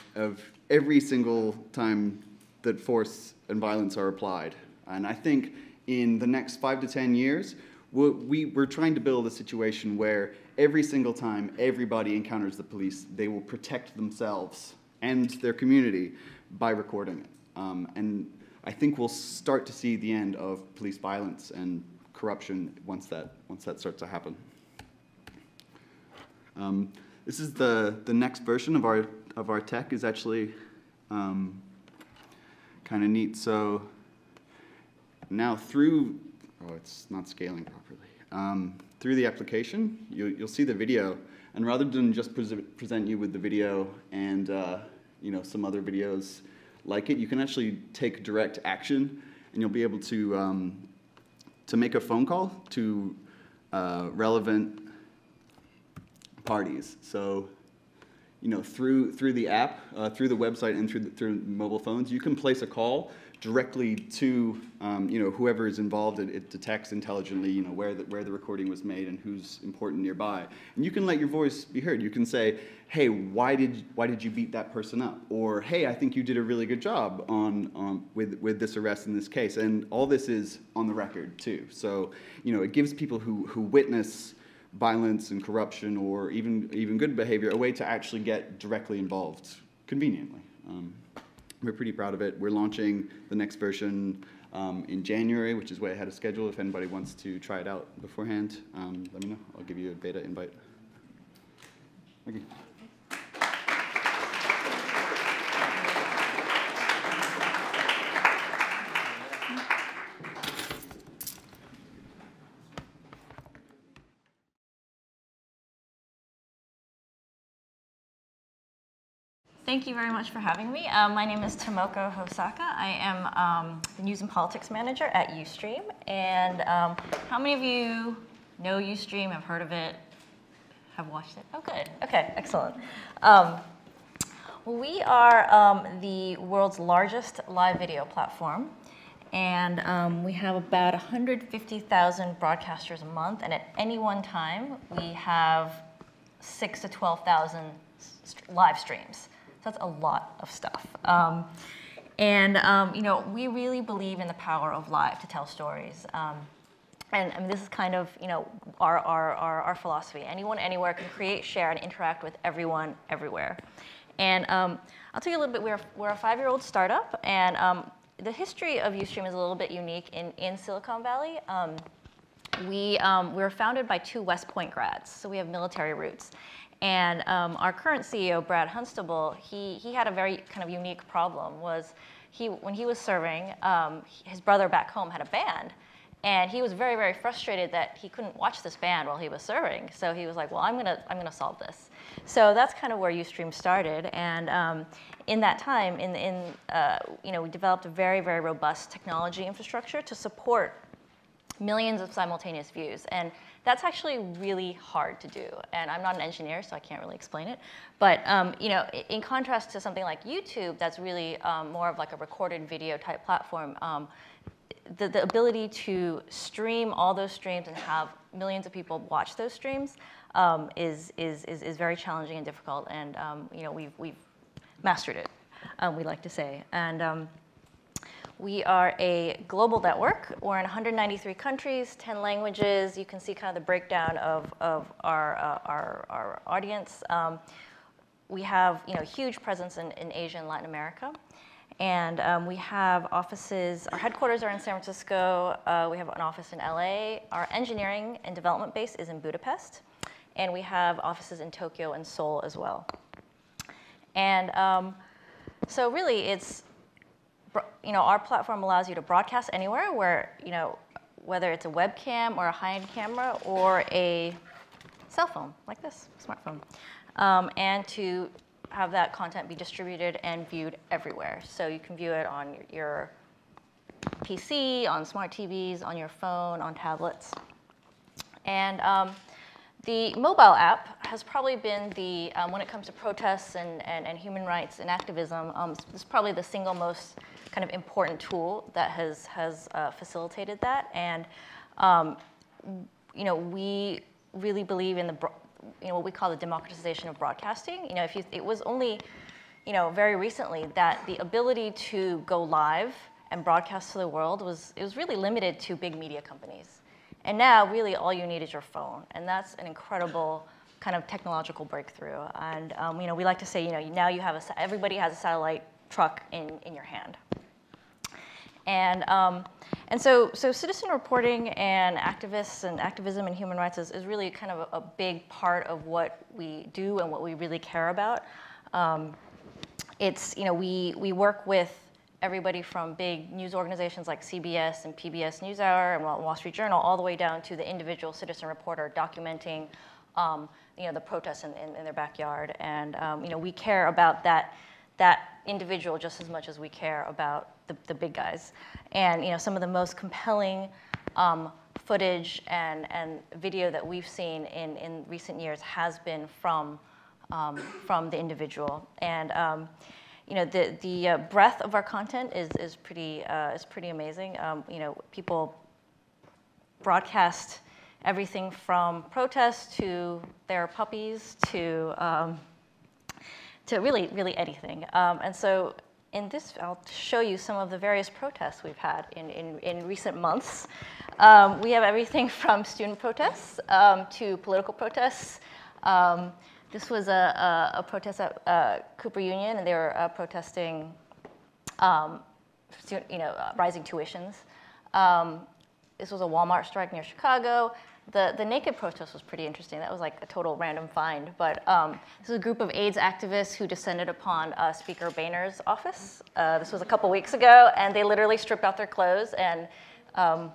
every single time that force and violence are applied. And I think in the next 5 to 10 years, we're trying to build a situation where every single time everybody encounters the police, they will protect themselves and their community by recording it. And I think we'll start to see the end of police violence and corruption once that starts to happen. This is the next version of our tech is actually kind of neat. So now it's not scaling properly. Through the application, you'll see the video, and rather than just present you with the video and some other videos like it. You can actually take direct action, and you'll be able to make a phone call to relevant parties. So, you know, through the app, through the website, and through mobile phones, you can place a call directly to you know, whoever is involved. It detects intelligently, you know, where the recording was made and who's important nearby, and you can let your voice be heard. You can say, hey, why did you beat that person up? Or, hey, I think you did a really good job with this arrest in this case. And all this is on the record too. So, you know, it gives people who witness violence and corruption or even good behavior a way to actually get directly involved conveniently. We're pretty proud of it. We're launching the next version in January, which is way ahead of schedule. If anybody wants to try it out beforehand, let me know. I'll give you a beta invite. Thank you. Thank you very much for having me. My name is Tomoko Hosaka. I am the News and Politics Manager at Ustream. And how many of you know Ustream, have heard of it, have watched it? Oh, good. Okay, excellent. Well, we are the world's largest live video platform. And we have about 150,000 broadcasters a month. And at any one time, we have 6,000 to 12,000 live streams. That's a lot of stuff. You know, we really believe in the power of live to tell stories. And I mean, this is kind of, you know, our philosophy. Anyone, anywhere can create, share, and interact with everyone, everywhere. And I'll tell you a little bit, we're a 5-year-old startup, and the history of Ustream is a little bit unique in Silicon Valley. We were founded by 2 West Point grads, so we have military roots. And our current CEO, Brad Hunstable, he had a very kind of unique problem. When he was serving, his brother back home had a band, and he was very, very frustrated that he couldn't watch this band while he was serving. So he was like, well, I'm gonna solve this. So that's kind of where Ustream started. And in that time, you know, we developed a very, very robust technology infrastructure to support millions of simultaneous views. And that's actually really hard to do. And I'm not an engineer, so I can't really explain it. But you know, in contrast to something like YouTube, that's really more of like a recorded video type platform, the ability to stream all those streams and have millions of people watch those streams is very challenging and difficult. And you know, we've mastered it, we like to say. And we are a global network. We're in 193 countries, 10 languages. You can see kind of the breakdown of our audience. We have, you know, a huge presence in Asia and Latin America. And we have offices, our headquarters are in San Francisco. We have an office in LA. Our engineering and development base is in Budapest. And we have offices in Tokyo and Seoul as well. And so really it's, you know, our platform allows you to broadcast anywhere where, you know, whether it's a webcam or a high-end camera or a cell phone like this, smartphone, and to have that content be distributed and viewed everywhere. So you can view it on your PC, on smart TVs, on your phone, on tablets. And the mobile app has probably been the, when it comes to protests and human rights and activism, it's probably the single most kind of important tool that has facilitated that. And you know, we really believe in the, you know, what we call the democratization of broadcasting. You know, it was only, you know, very recently that the ability to go live and broadcast to the world was really limited to big media companies. And now, really, all you need is your phone, and that's an incredible kind of technological breakthrough. And you know, we like to say, you know, now you have everybody has a satellite truck in your hand. And so citizen reporting and activists and activism and human rights is really kind of a big part of what we do and what we really care about. It's, you know, we work with everybody from big news organizations like CBS and PBS NewsHour and Wall Street Journal, all the way down to the individual citizen reporter documenting, you know, the protests in their backyard. And you know, we care about that that individual just as much as we care about the big guys. And some of the most compelling footage and video that we've seen in recent years has been from the individual. And the breadth of our content is pretty amazing. People broadcast everything from protests to their puppies to really anything. And so in this, I'll show you some of the various protests we've had in recent months. We have everything from student protests to political protests. This was a protest at Cooper Union, and they were protesting, rising tuitions. This was a Walmart strike near Chicago. The naked protest was pretty interesting. That was like a total random find. But this was a group of AIDS activists who descended upon Speaker Boehner's office. This was a couple weeks ago, and they literally stripped out their clothes and, and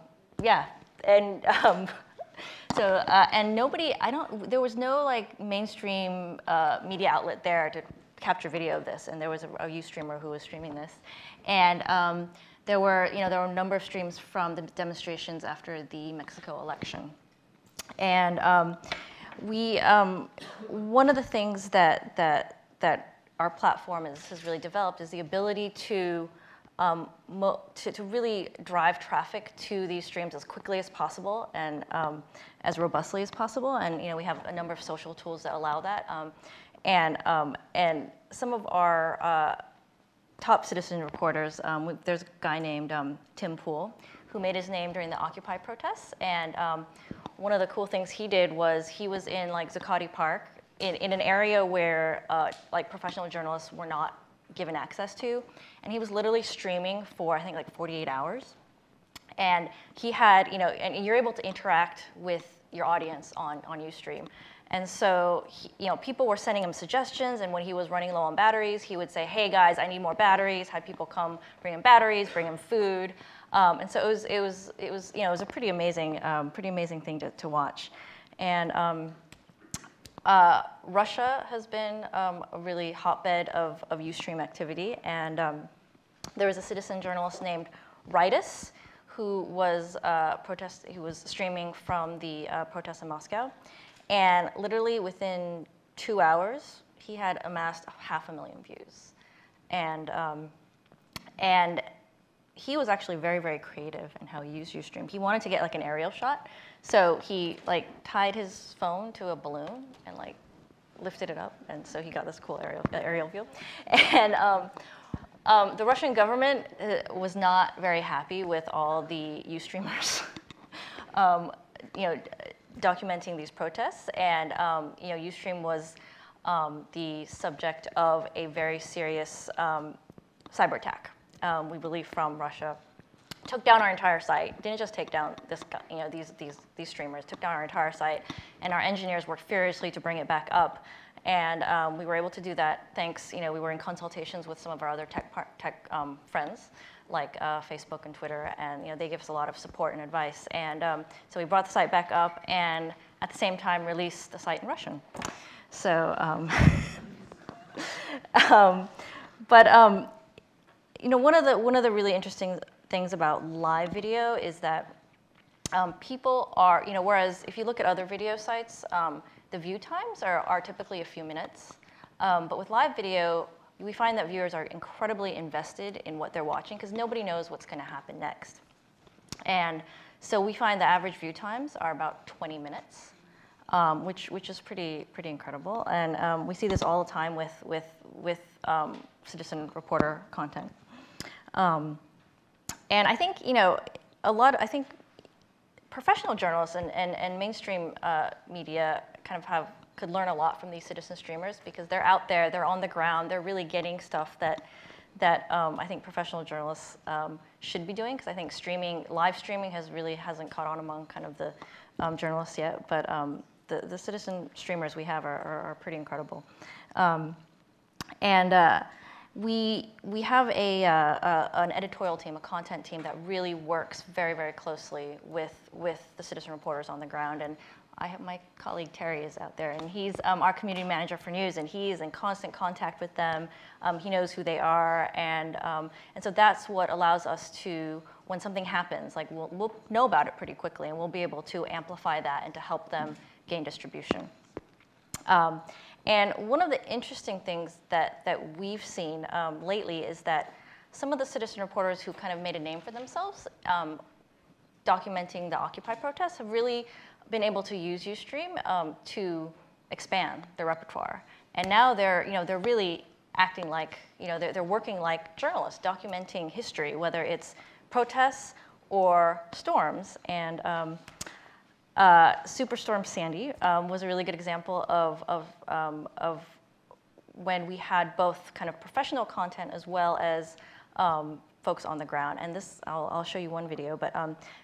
nobody, there was no like mainstream media outlet there to capture video of this, and there was a Ustreamer who was streaming this. And there were a number of streams from the demonstrations after the Mexico election. And one of the things that our platform has really developed is the ability to really drive traffic to these streams as quickly as possible and as robustly as possible. And we have a number of social tools that allow that. And some of our top citizen reporters, there's a guy named Tim Poole, who made his name during the Occupy protests. And one of the cool things he did was he was in like Zuccotti Park in an area where like professional journalists were not given access to. And he was literally streaming for, I think, like 48 hours. And he had, and you're able to interact with your audience on Ustream. And so, people were sending him suggestions, and when he was running low on batteries, he would say, hey guys, I need more batteries, had people come bring him batteries, bring him food. And so it was a pretty amazing thing to watch. And Russia has been a really hotbed of Ustream activity, and there was a citizen journalist named Ritus who was streaming from the protests in Moscow, and literally within 2 hours he had amassed 500,000 views, and he was actually very, very creative in how he used Ustream. He wanted to get like an aerial shot, so he like tied his phone to a balloon and like lifted it up, and so he got this cool aerial view. And the Russian government was not very happy with all the Ustreamers, documenting these protests, and Ustream was the subject of a very serious cyber attack. We believe from Russia, took down our entire site. Didn't just take down these streamers, took down our entire site, and our engineers worked furiously to bring it back up. And we were able to do that thanks, we were in consultations with some of our other tech friends, like Facebook and Twitter, and they give us a lot of support and advice. And so we brought the site back up, and at the same time released the site in Russian. So, one of the really interesting things about live video is that people are, whereas if you look at other video sites, the view times are typically a few minutes. But with live video, we find that viewers are incredibly invested in what they're watching because nobody knows what's going to happen next. And so we find the average view times are about 20 minutes, which is pretty incredible. And we see this all the time with citizen reporter content. And I think, I think professional journalists and mainstream media kind of could learn a lot from these citizen streamers because they're out there, they're on the ground, they're really getting stuff that I think professional journalists should be doing, because I think live streaming hasn't caught on among kind of the journalists yet, but the citizen streamers we have are pretty incredible. We have an editorial team, a content team that really works very, very closely with the citizen reporters on the ground. And my colleague Terry is out there, and he's our community manager for news, and he is in constant contact with them. He knows who they are, and so that's what allows us to, when something happens, like we'll know about it pretty quickly, and we'll be able to amplify that and to help them gain distribution. And one of the interesting things that we've seen lately is that some of the citizen reporters who kind of made a name for themselves documenting the Occupy protests have really been able to use Ustream to expand their repertoire. And now they're really acting like, they're working like journalists, documenting history, whether it's protests or storms. And Superstorm Sandy was a really good example of when we had both kind of professional content as well as folks on the ground. And this, I'll show you one video, but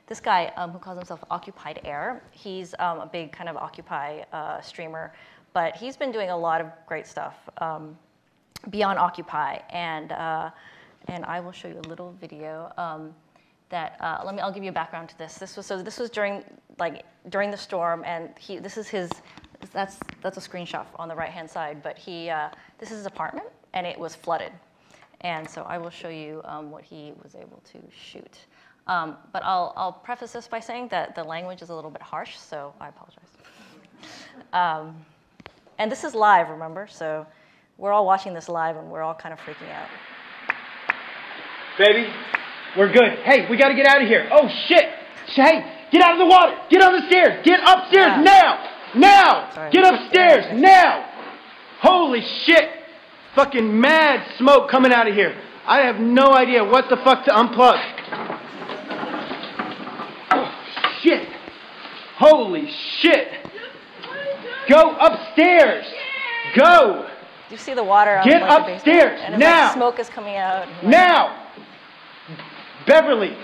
this guy who calls himself Occupied Air, he's a big kind of Occupy streamer, but he's been doing a lot of great stuff beyond Occupy. And I will show you a little video I'll give you a background to this. This was during the storm, and that's a screenshot on the right-hand side, but this is his apartment, and it was flooded. And so I will show you what he was able to shoot. But I'll preface this by saying that the language is a little bit harsh, so I apologize. And this is live, remember? So we're all watching this live, and we're all kind of freaking out. Baby, we're good. Hey, we got to get out of here. Oh, shit. Hey, get out of the water. Get on the stairs. Get upstairs now. Now. Sorry. Get upstairs now. Holy shit. Fucking mad smoke coming out of here. I have no idea what the fuck to unplug. Oh, shit. Holy shit. Go upstairs. Go. You see the water on Get the basement? upstairs And now. Like smoke is coming out. Now. Beverly,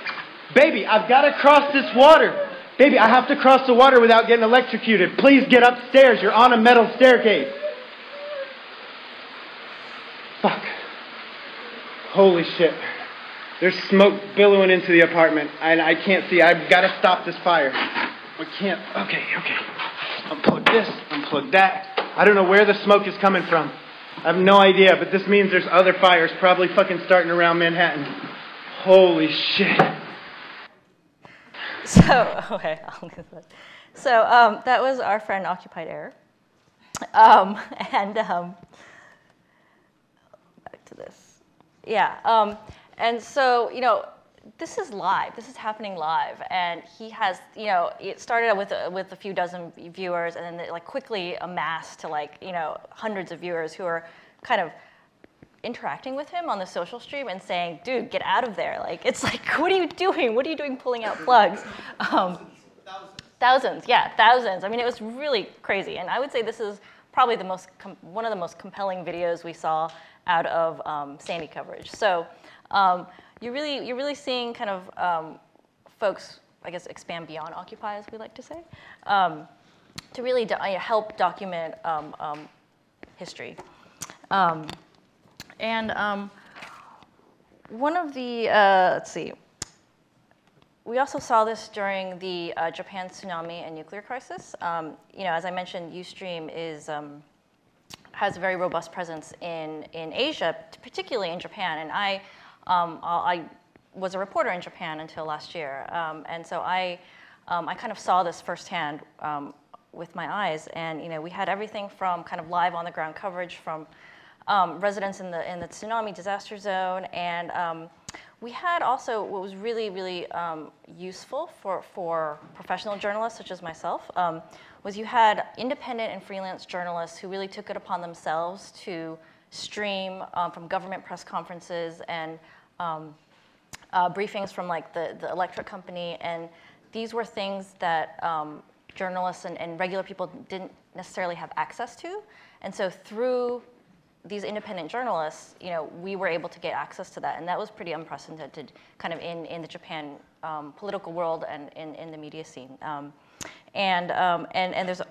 baby, I've got to cross this water. Baby, I have to cross the water without getting electrocuted. Please get upstairs. You're on a metal staircase. Fuck. Holy shit. There's smoke billowing into the apartment, and I can't see. I've got to stop this fire. I can't. Okay. Unplug this, unplug that. I don't know where the smoke is coming from. I have no idea, but this means there's other fires probably fucking starting around Manhattan. Holy shit. So, okay, I'll get that. So that was our friend Occupied Air. Back to this. Yeah, and so, this is live. This is happening live, and he has, it started out with a few dozen viewers, and then it quickly amassed to hundreds of viewers who are kind of interacting with him on the social stream and saying, dude, get out of there. It's like, what are you doing? What are you doing pulling out plugs? Thousands, yeah, thousands. I mean, it was really crazy. And I would say this is probably one of the most compelling videos we saw out of Sandy coverage. So you're really seeing kind of folks, I guess, expand beyond Occupy, as we like to say, to really help document history. One of the, let's see, we also saw this during the Japan tsunami and nuclear crisis. As I mentioned, Ustream has a very robust presence in Asia, particularly in Japan. And I was a reporter in Japan until last year. And so I kind of saw this firsthand with my eyes. And we had everything from kind of live on the ground coverage from residents in the tsunami disaster zone, and we had also what was really, really useful for professional journalists such as myself was you had independent and freelance journalists who really took it upon themselves to stream from government press conferences and briefings from the electric company, and these were things that journalists and regular people didn't necessarily have access to, and so through these independent journalists, we were able to get access to that, and that was pretty unprecedented, kind of in the Japan political world and in the media scene. And there's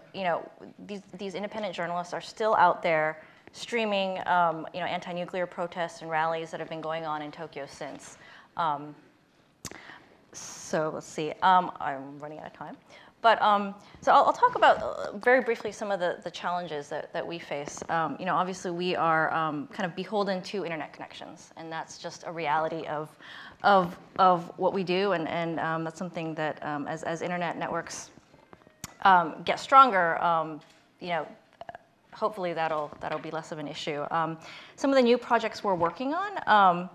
these independent journalists are still out there streaming anti-nuclear protests and rallies that have been going on in Tokyo since. So let's see, I'm running out of time, But so I'll talk about very briefly some of the challenges that we face. You know, obviously we are kind of beholden to internet connections, and that's just a reality of what we do, and that's something that as internet networks get stronger, you know, hopefully that'll be less of an issue. Some of the new projects we're working on.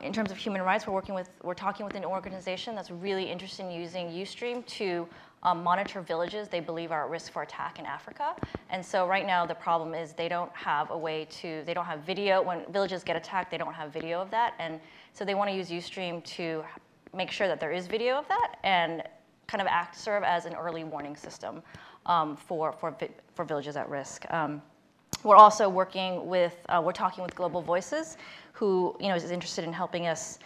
In terms of human rights, we're talking with an organization that's really interested in using Ustream to monitor villages they believe are at risk for attack in Africa. And so right now the problem is they don't have a way to, they don't have video. When villages get attacked, they don't have video of that. And so they want to use Ustream to make sure that there is video of that and kind of serve as an early warning system for villages at risk. We're also working with, we're talking with Global Voices, who is interested in helping us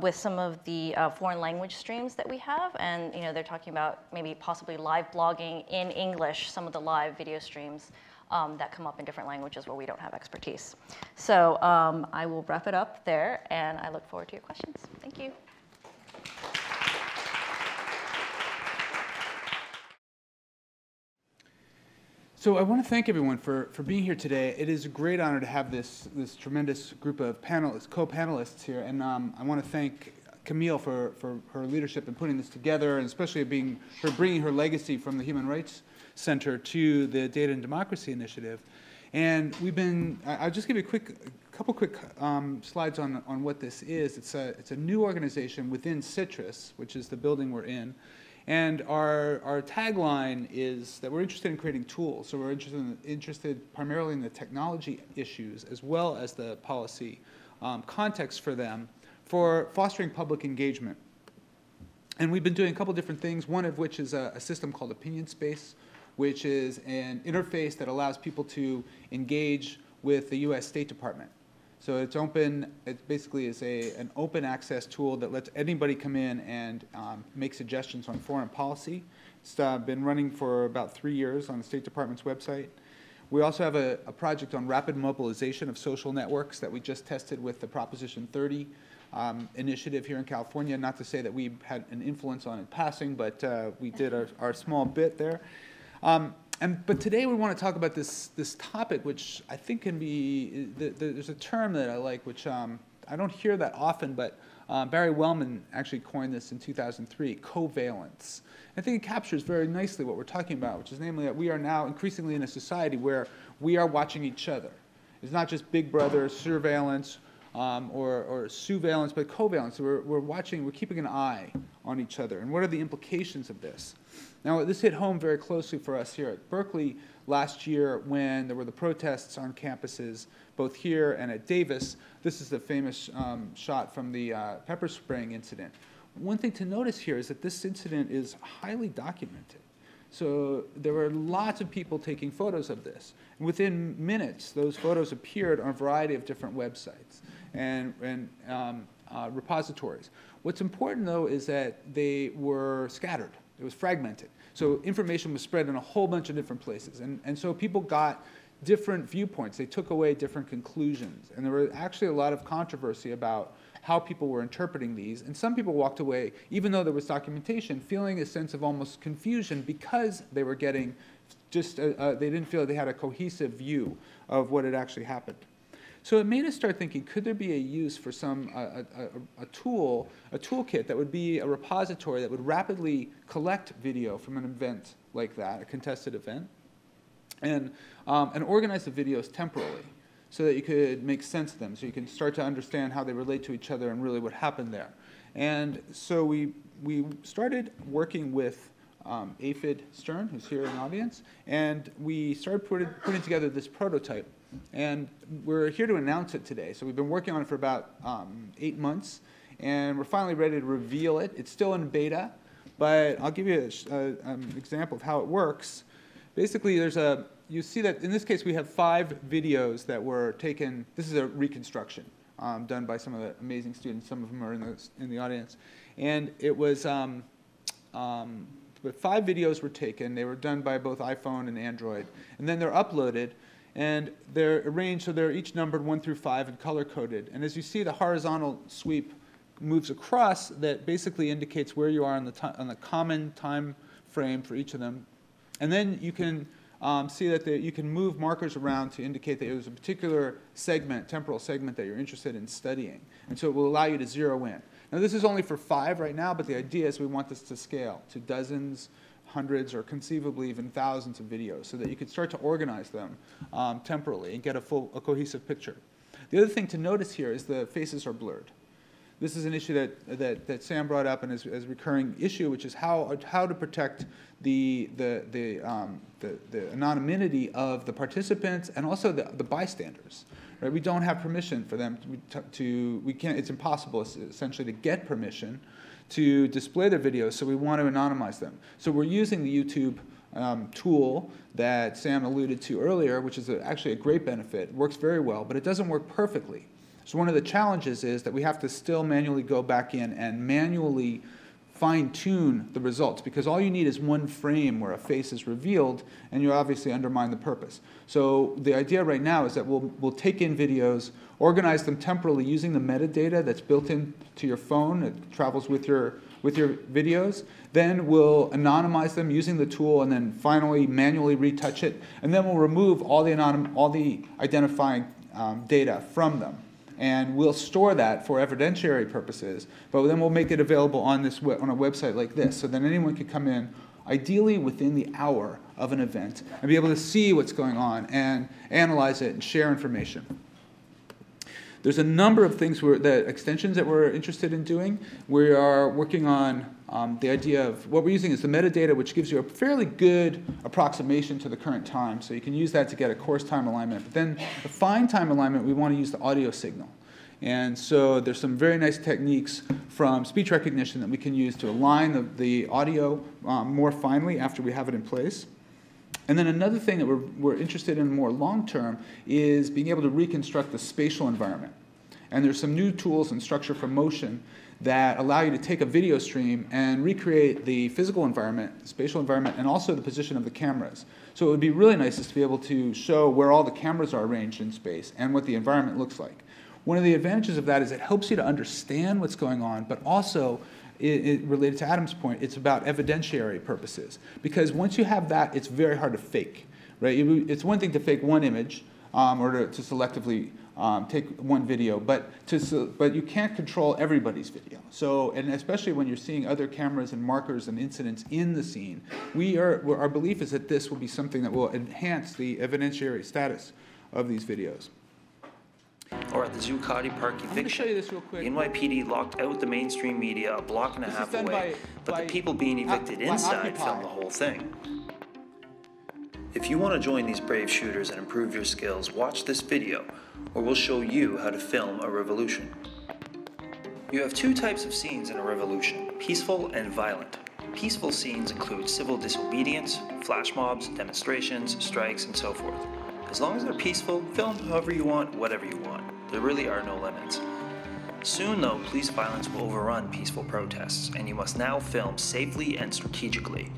with some of the foreign language streams that we have, and they're talking about maybe possibly live blogging in English, some of the live video streams that come up in different languages where we don't have expertise. So I will wrap it up there, and I look forward to your questions. Thank you. So I want to thank everyone for being here today. It is a great honor to have this tremendous group of co-panelists here, and I want to thank Camille for her leadership in putting this together, and especially bringing her legacy from the Human Rights Center to the Data and Democracy Initiative. And I'll just give you a couple quick slides on what this is. It's a new organization within CITRIS, which is the building we're in. And our tagline is that we're interested in creating tools. So we're interested primarily in the technology issues as well as the policy context for them for fostering public engagement. And we've been doing a couple different things, one of which is a system called Opinion Space, which is an interface that allows people to engage with the US State Department. So it's open. It basically is an open access tool that lets anybody come in and make suggestions on foreign policy. It's been running for about 3 years on the State Department's website. We also have a project on rapid mobilization of social networks that we just tested with the Proposition 30 initiative here in California. Not to say that we had an influence on it passing, but we did our small bit there. But today we want to talk about this topic, which I think can be, there's a term that I like, which I don't hear that often, but Barry Wellman actually coined this in 2003, covalence. I think it captures very nicely what we're talking about, which is namely that we are now increasingly in a society where we are watching each other. It's not just big brother surveillance or surveillance, but covalence. We're keeping an eye on each other. And what are the implications of this? Now, this hit home very closely for us here at Berkeley last year when there were the protests on campuses, both here and at Davis. This is the famous shot from the pepper spraying incident. One thing to notice here is that this incident is highly documented. So there were lots of people taking photos of this. And within minutes, those photos appeared on a variety of different websites and repositories. What's important, though, is that they were scattered. It was fragmented. So information was spread in a whole bunch of different places. And so people got different viewpoints. They took away different conclusions. And there was actually a lot of controversy about how people were interpreting these. And some people walked away, even though there was documentation, feeling a sense of almost confusion because they were getting just, they didn't feel they had a cohesive view of what had actually happened. So it made us start thinking, could there be a use for a toolkit that would be a repository that would rapidly collect video from an event like that, a contested event, and organize the videos temporally so that you could make sense of them, so you can start to understand how they relate to each other and really what happened there. And so we started working with Aphid Stern, who's here in the audience, and we started putting together this prototype. And we're here to announce it today. So we've been working on it for about 8 months, and we're finally ready to reveal it. It's still in beta, but I'll give you an example of how it works. Basically, you see that in this case we have 5 videos that were taken. This is a reconstruction done by some of the amazing students. Some of them are in the audience. And it was, but 5 videos were taken. They were done by both iPhone and Android. And then they're uploaded. And they're arranged so they're each numbered 1 through 5 and color-coded. And as you see, the horizontal sweep moves across that basically indicates where you are on the common time frame for each of them. And then you can see that you can move markers around to indicate that there's a particular segment, temporal segment, that you're interested in studying. And so it will allow you to zero in. Now this is only for 5 right now, but the idea is we want this to scale to dozens, hundreds, or conceivably even thousands of videos so that you could start to organize them temporally and get a cohesive picture. The other thing to notice here is the faces are blurred. This is an issue that Sam brought up and is a recurring issue, which is how to protect the anonymity of the participants and also the bystanders. Right? We don't have permission for them it's impossible essentially to get permission to display their videos, so we want to anonymize them. So we're using the YouTube tool that Sam alluded to earlier, which is actually a great benefit. It works very well, but it doesn't work perfectly. So one of the challenges is that we have to still manually go back in and manually fine-tune the results, because all you need is one frame where a face is revealed, and you obviously undermine the purpose. So the idea right now is that we'll take in videos, organize them temporally using the metadata that's built into your phone. It travels with your videos. Then we'll anonymize them using the tool, and then finally manually retouch it. And then we'll remove all the identifying data from them. And we'll store that for evidentiary purposes, but then we'll make it available on a website like this, so that anyone can come in, ideally within the hour of an event, and be able to see what's going on and analyze it and share information. There's a number of things, extensions that we're interested in doing. We are working on the idea of what we're using is the metadata, which gives you a fairly good approximation to the current time. So you can use that to get a course time alignment. But then the fine time alignment, we want to use the audio signal. And so there's some very nice techniques from speech recognition that we can use to align the audio more finely after we have it in place. And then another thing that we're interested in more long-term is being able to reconstruct the spatial environment. And there's some new tools and structure for motion that allow you to take a video stream and recreate the physical environment, the spatial environment, and also the position of the cameras. So it would be really nice to be able to show where all the cameras are arranged in space and what the environment looks like. One of the advantages of that is it helps you to understand what's going on, but also, related to Adam's point, it's about evidentiary purposes. Because once you have that, it's very hard to fake. Right? It's one thing to fake one image or to selectively take one video, but you can't control everybody's video. So, and especially when you're seeing other cameras and markers and incidents in the scene, our belief is that this will be something that will enhance the evidentiary status of these videos. Or at the Zuccotti Park eviction, the NYPD locked out the mainstream media a block and a half away, but the people being evicted inside filmed the whole thing. If you want to join these brave shooters and improve your skills, watch this video, or we'll show you how to film a revolution. You have 2 types of scenes in a revolution, peaceful and violent. Peaceful scenes include civil disobedience, flash mobs, demonstrations, strikes, and so forth. As long as they're peaceful, film however you want, whatever you want. There really are no limits. Soon though, police violence will overrun peaceful protests, and you must now film safely and strategically.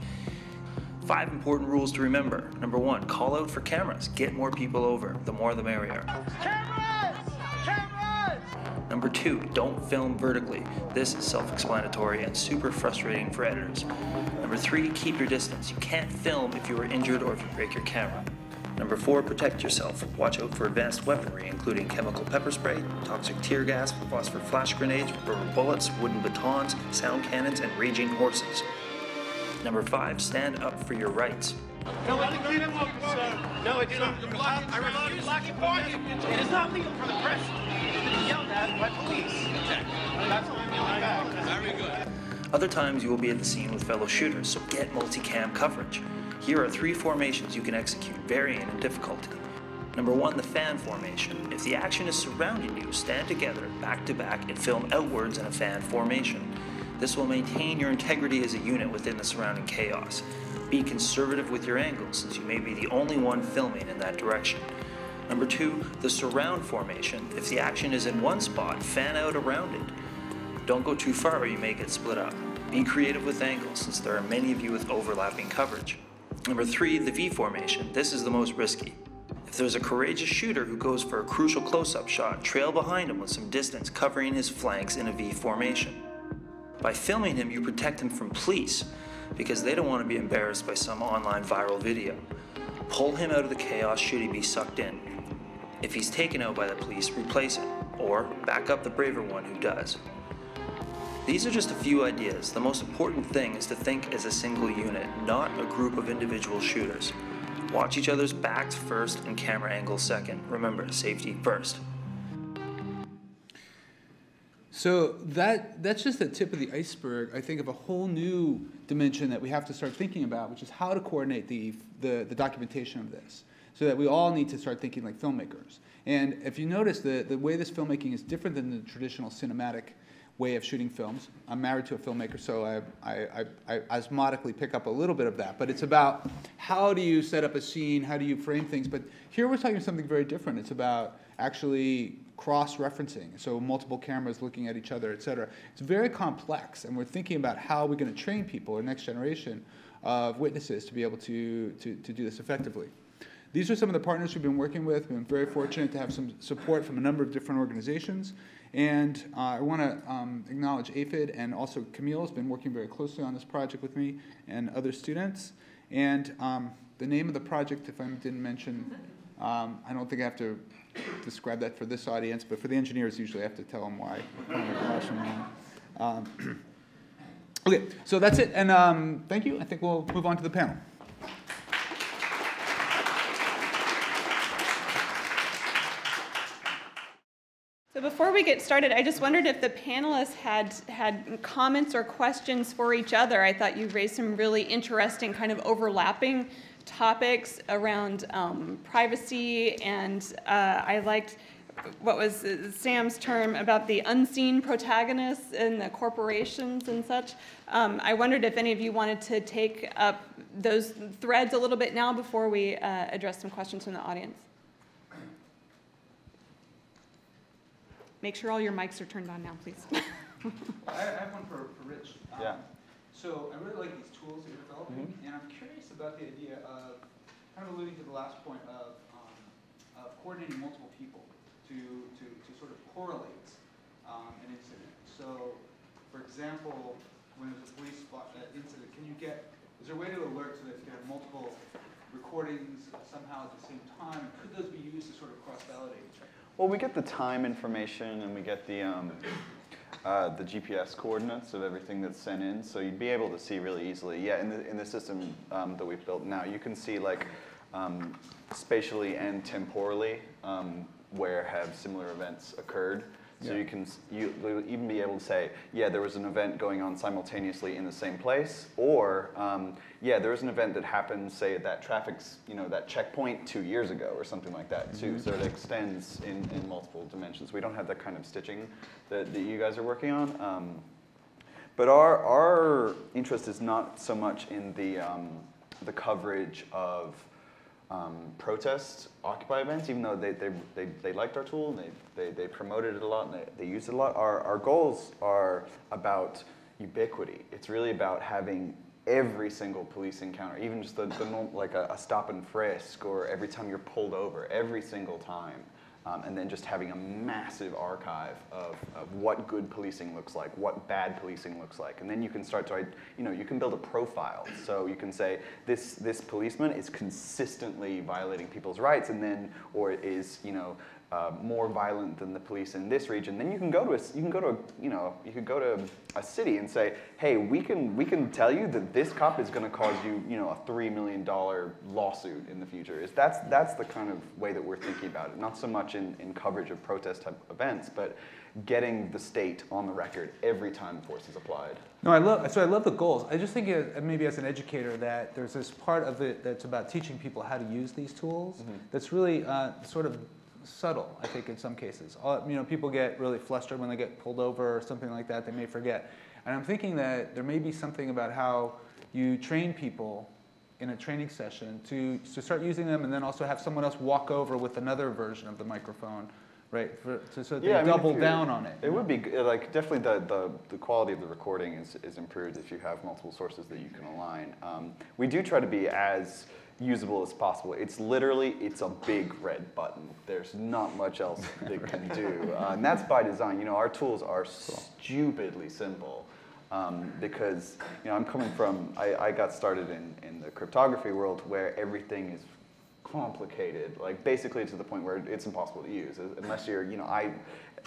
5 important rules to remember. Number 1, call out for cameras. Get more people over. The more the merrier. Cameras! Cameras! Number 2, don't film vertically. This is self-explanatory and super frustrating for editors. Number 3, keep your distance. You can't film if you are injured or if you break your camera. Number 4, protect yourself. Watch out for advanced weaponry, including chemical pepper spray, toxic tear gas, phosphor flash grenades, rubber bullets, wooden batons, sound cannons, and raging horses. Number 5, stand up for your rights. No, it's not legal, sir. No, it's not. I refuse to support it. It is not legal for the press to be yelled at by police. That's why I'm yelling back. Very good. Other times you will be at the scene with fellow shooters, so get multicam coverage. Here are 3 formations you can execute, varying in difficulty. Number 1, the fan formation. If the action is surrounding you, stand together, back to back, and film outwards in a fan formation. This will maintain your integrity as a unit within the surrounding chaos. Be conservative with your angles, since you may be the only one filming in that direction. Number 2, the surround formation. If the action is in one spot, fan out around it. Don't go too far or you may get split up. Be creative with angles, since there are many of you with overlapping coverage. Number 3, the V formation. This is the most risky. If there's a courageous shooter who goes for a crucial close-up shot, trail behind him with some distance, covering his flanks in a V formation. By filming him, you protect him from police, because they don't want to be embarrassed by some online viral video. Pull him out of the chaos should he be sucked in. If he's taken out by the police, replace it, or back up the braver one who does. These are just a few ideas. The most important thing is to think as a single unit, not a group of individual shooters. Watch each other's backs first and camera angles second. Remember, safety first. So that's just the tip of the iceberg, I think, of a whole new dimension that we have to start thinking about, which is how to coordinate the documentation of this, so that we all need to start thinking like filmmakers. And if you notice, the way this filmmaking is different than the traditional cinematic way of shooting films. I'm married to a filmmaker, so I osmotically pick up a little bit of that. But it's about how do you set up a scene, how do you frame things. But here we're talking something very different. It's about actually cross-referencing, so multiple cameras looking at each other, et cetera. It's very complex, and we're thinking about how we're going to train people, our next generation of witnesses, to be able to do this effectively. These are some of the partners we've been working with. We've been very fortunate to have some support from a number of different organizations. And I want to acknowledge APHID, and also Camille has been working very closely on this project with me and other students. And the name of the project, if I didn't mention, I don't think I have to describe that for this audience, but for the engineers, usually I have to tell them why. Okay, so that's it. And thank you. I think we'll move on to the panel. So before we get started, I just wondered if the panelists had comments or questions for each other. I thought you raised some really interesting kind of overlapping topics around privacy, and I liked what was Sam's term about the unseen protagonists in the corporations and such. I wondered if any of you wanted to take up those threads a little bit now before we address some questions from the audience. Make sure all your mics are turned on now, please. I have one for Rich. Yeah. So I really like these tools that you're developing, and I'm curious about the idea of, kind of alluding to the last point of coordinating multiple people to sort of correlate an incident. So, for example, when there's a police incident, is there a way to alert so that you can have multiple recordings somehow at the same time? Could those be used to sort of cross-validate each other? Well, we get the time information, and we get the GPS coordinates of everything that's sent in, so you'd be able to see really easily. Yeah, in the system that we've built now, you can see like spatially and temporally where have similar events occurred. So yeah. You'll even be able to say, yeah, there was an event going on simultaneously in the same place, or yeah, there was an event that happened, say, at that that checkpoint 2 years ago, or something like that too. So it extends in multiple dimensions. We don't have that kind of stitching that you guys are working on, but our interest is not so much in the coverage of protest Occupy events, even though they liked our tool and they promoted it a lot and they used it a lot. Our goals are about ubiquity. It's really about having every single police encounter, even just the normal, like a stop and frisk, or every time you're pulled over, every single time. And then just having a massive archive of what good policing looks like, what bad policing looks like. And then you can start to, you can build a profile. So you can say, this policeman is consistently violating people's rights, and then, or is, more violent than the police in this region. Then you can go to a city and say, hey, we can tell you that this cop is going to cause you, a $3 million lawsuit in the future. That's the kind of way that we're thinking about it. Not so much in coverage of protest type events, but getting the state on the record every time force is applied. No, I love the goals. I just think maybe as an educator that there's this part of it that's about teaching people how to use these tools. That's really sort of subtle, I think, in some cases. People get really flustered when they get pulled over or something like that. They may forget. And I'm thinking that there may be something about how you train people in a training session to start using them, and then also have someone else walk over with another version of the microphone, right? So they double down on it. It would be like definitely the quality of the recording is improved if you have multiple sources that you can align. We do try to be as usable as possible. It's a big red button. There's not much else they can do, and that's by design. Our tools are stupidly simple, because I'm coming from, I got started in the cryptography world where everything is complicated, like basically to the point where it's impossible to use unless you're,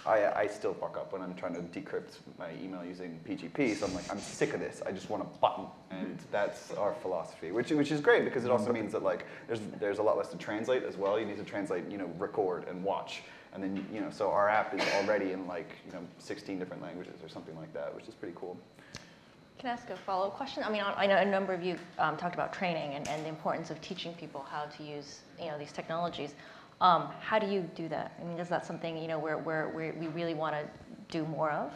I still fuck up when I'm trying to decrypt my email using PGP, so I'm like, I'm sick of this, I just want a button, and that's our philosophy, which is great because it also means that like there's a lot less to translate as well. You need to translate, record and watch, and then so our app is already in like 16 different languages or something like that, which is pretty cool. Can I ask a follow-up question? I mean, I know a number of you talked about training and the importance of teaching people how to use these technologies. How do you do that? I mean, is that something where we really want to do more of?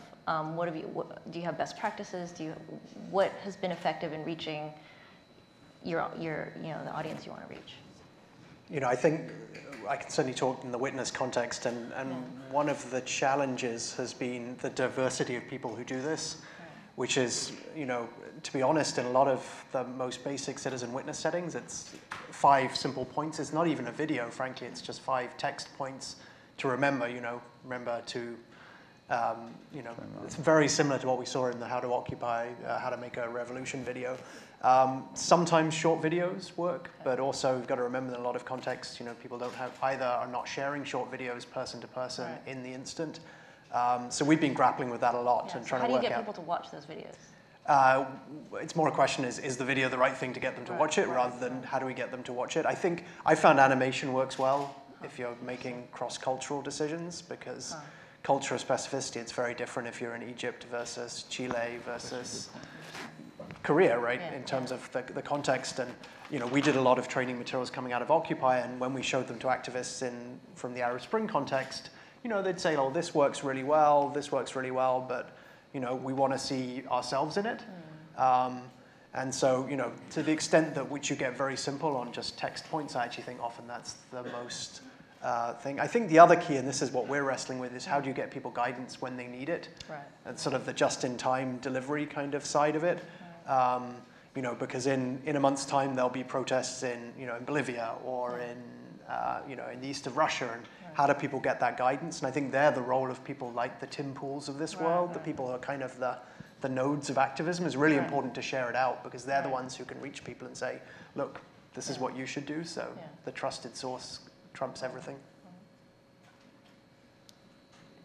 Do you have best practices? What has been effective in reaching the audience you want to reach? I think I can certainly talk in the witness context, and one of the challenges has been the diversity of people who do this. Which is, to be honest, in a lot of the most basic citizen witness settings, it's 5 simple points. It's not even a video, frankly. It's just 5 text points to remember, remember to, it's very similar to what we saw in the How to Occupy, How to Make a Revolution video. Sometimes short videos work, but also we've got to remember that in a lot of contexts, people don't have, either are not sharing short videos person to person in the instant. So we've been grappling with that a lot and trying to work out. How do you get people to watch those videos? It's more a question is the video the right thing to get them to watch it rather than how do we get them to watch it. I think I found animation works well if you're making cross-cultural decisions because cultural specificity, it's very different if you're in Egypt versus Chile versus Korea, right, in terms of the context. And we did a lot of training materials coming out of Occupy, and when we showed them to activists from the Arab Spring context, they'd say, oh, this works really well, but, we want to see ourselves in it. And so, to the extent that which you get very simple on just text points, I actually think often that's the most thing. I think the other key, and this is what we're wrestling with, is how do you get people guidance when they need it? Right. And sort of the just-in-time delivery kind of side of it. Because in a month's time, there'll be protests in Bolivia or in the east of Russia, and how do people get that guidance? And I think they're the role of people like the Tim Pools of this world, the people who are kind of the nodes of activism. Is really important to share it out because they're the ones who can reach people and say, look, this is what you should do. So the trusted source trumps everything.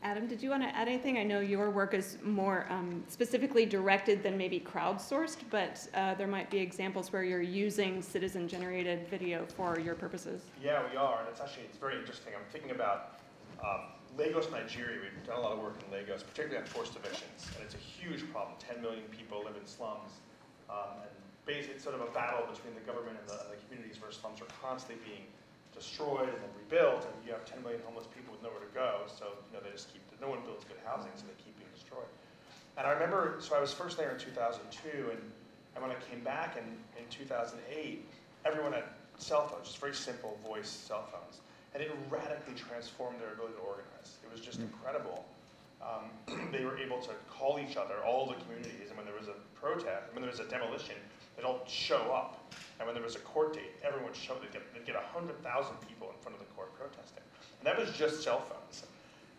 Adam, did you want to add anything? I know your work is more specifically directed than maybe crowdsourced, but there might be examples where you're using citizen-generated video for your purposes. Yeah, we are, and it's very interesting. I'm thinking about Lagos, Nigeria. We've done a lot of work in Lagos, particularly on forced evictions, and it's a huge problem. 10 million people live in slums, and basically it's sort of a battle between the government and the communities where slums are constantly being destroyed and then rebuilt, and you have 10 million homeless people with nowhere to go, so they just no one builds good housing, so they keep being destroyed. And I remember, so I was first there in 2002, and when I came back in 2008, everyone had cell phones, just very simple voice cell phones, and it radically transformed their ability to organize. It was just incredible. They were able to call each other, all the communities, and when there was a protest, when there was a demolition, they'd all show up. And when there was a court date, everyone would show, they'd get 100,000 people in front of the court protesting. And that was just cell phones.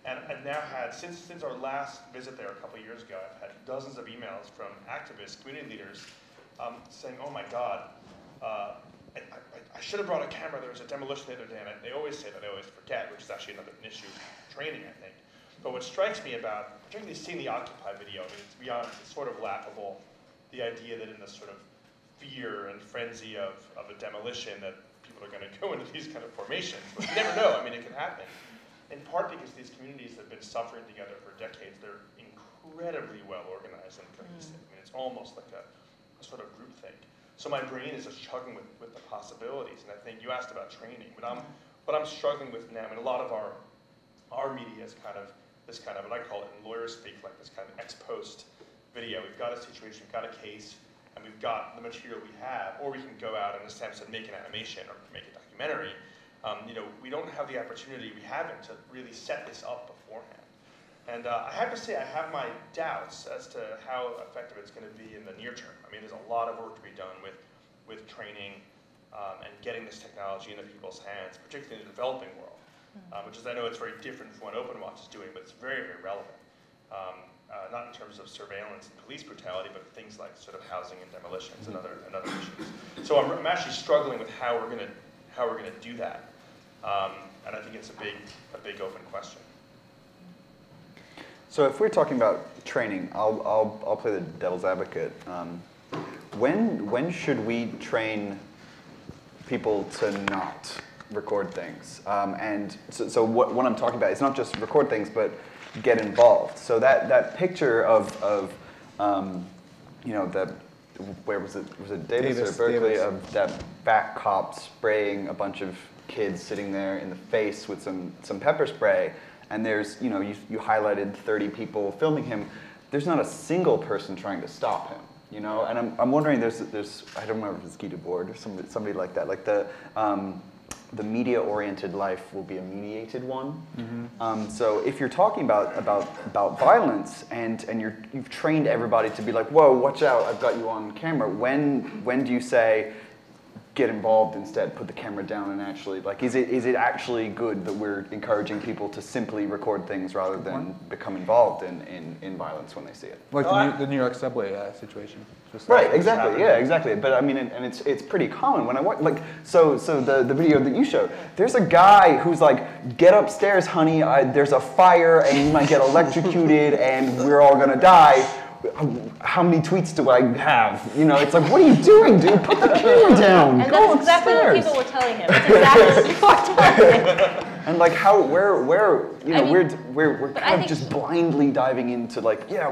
And I've now had, since our last visit there a couple of years ago, I've had dozens of emails from activists, community leaders, saying, oh my God, I should have brought a camera, there was a demolition the other day, and they always say that, I always forget, which is actually another issue of training, I think. But what strikes me about, particularly seeing the Occupy video, I mean, to be honest, it's sort of laughable, the idea that in this sort of fear and frenzy of a demolition that people are going to go into these kind of formations. But you never know. I mean, it can happen. In part because these communities have been suffering together for decades. They're incredibly well organized and cohesive. I mean, it's almost like a sort of groupthink. So my brain is just chugging with the possibilities. And I think you asked about training. But what I'm struggling with now, and a lot of our media is kind of this kind of, what I call it in lawyer speak, like this kind of ex post video. We've got a situation, we've got a case, and we've got the material we have, or we can go out in a sense and make an animation or make a documentary. We don't have the opportunity, we haven't, to really set this up beforehand. And I have to say, I have my doubts as to how effective it's going to be in the near term. I mean, there's a lot of work to be done with training and getting this technology into people's hands, particularly in the developing world, which is, I know it's very different from what OpenWatch is doing, but it's very, very relevant. not in terms of surveillance and police brutality, but things like sort of housing and demolitions and other issues. So I'm actually struggling with how we're gonna do that, and I think it's a big open question. So if we're talking about training, I'll play the devil's advocate. When should we train people to not record things? And so what I'm talking about is not just record things, but get involved. So that picture of you know, where was it Davis or Berkeley, of that fat cop spraying a bunch of kids sitting there in the face with some pepper spray, and there's, you know, you highlighted 30 people filming him. There's not a single person trying to stop him, you know. And I'm wondering, there's I don't remember if it's Guy Debord or somebody like that, like the media-oriented life will be a mediated one. Mm-hmm. So if you're talking about violence and you've trained everybody to be like, whoa, watch out, I've got you on camera. When do you say, get involved instead, put the camera down and actually, like, is it actually good that we're encouraging people to simply record things rather than become involved in violence when they see it? Like the New York subway situation. Right, exactly, yeah, exactly. But I mean, and it's pretty common when I watch, like, so the video that you showed, there's a guy who's like, get upstairs, honey, there's a fire and you might get electrocuted and we're all gonna die. How many tweets do I have? You know, it's like, what are you doing, dude? Put the camera down. And go that's exactly upstairs. what people were telling him. That's exactly what people were telling him. And like we're kind of just blindly diving into like, yeah,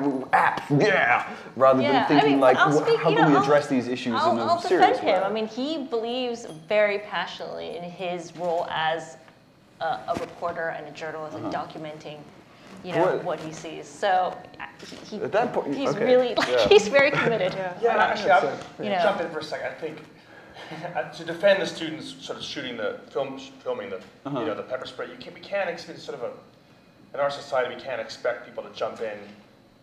rather than thinking like, how can we address these issues in a serious way? I'll defend him. I mean, he believes very passionately in his role as a reporter and a journalist and documenting, you know, what he sees. So at that point, he's really, he's very committed. Actually, I'll jump in for a second. I think to defend the students sort of filming the you know, the pepper spray, we can't expect in our society, we can't expect people to jump in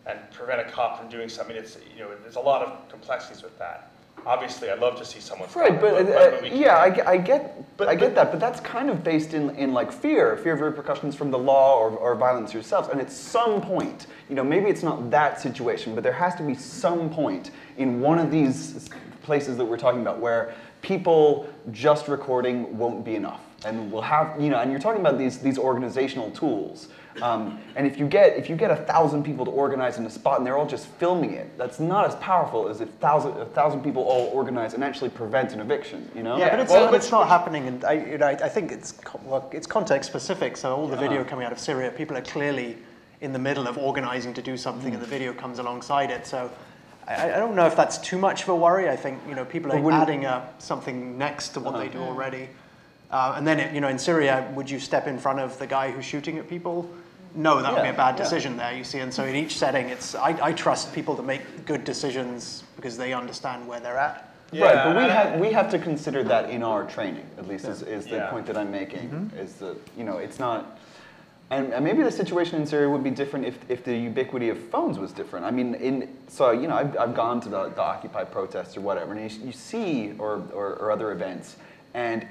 and prevent a cop from doing something. It's, you know, there's a lot of complexities with that. Obviously, I'd love to see someone. Right, but I get that, but that's kind of based in like fear of repercussions from the law or violence yourself. And at some point, you know, maybe it's not that situation, but there has to be some point in one of these places that we're talking about where people just recording won't be enough, and we'll have, you know, and you're talking about these organizational tools. And if you get 1,000 people to organize in a spot and they're all just filming it, that's not as powerful as if 1,000 people all organize and actually prevent an eviction. You know? Yeah, but it's not happening. And I think it's context specific. So all the video coming out of Syria, people are clearly in the middle of organizing to do something, and the video comes alongside it. So I don't know if that's too much of a worry. I think, you know, people are adding something next to what they do already. And then, you know, in Syria, would you step in front of the guy who's shooting at people? No, that would be a bad decision there, you see. And so in each setting, I trust people to make good decisions because they understand where they're at. Yeah, right, but we have to consider that in our training, at least is the point that I'm making, is that, you know, it's not, and maybe the situation in Syria would be different if the ubiquity of phones was different. I mean, so, you know, I've gone to the Occupy protests or whatever, and you see, or other events, and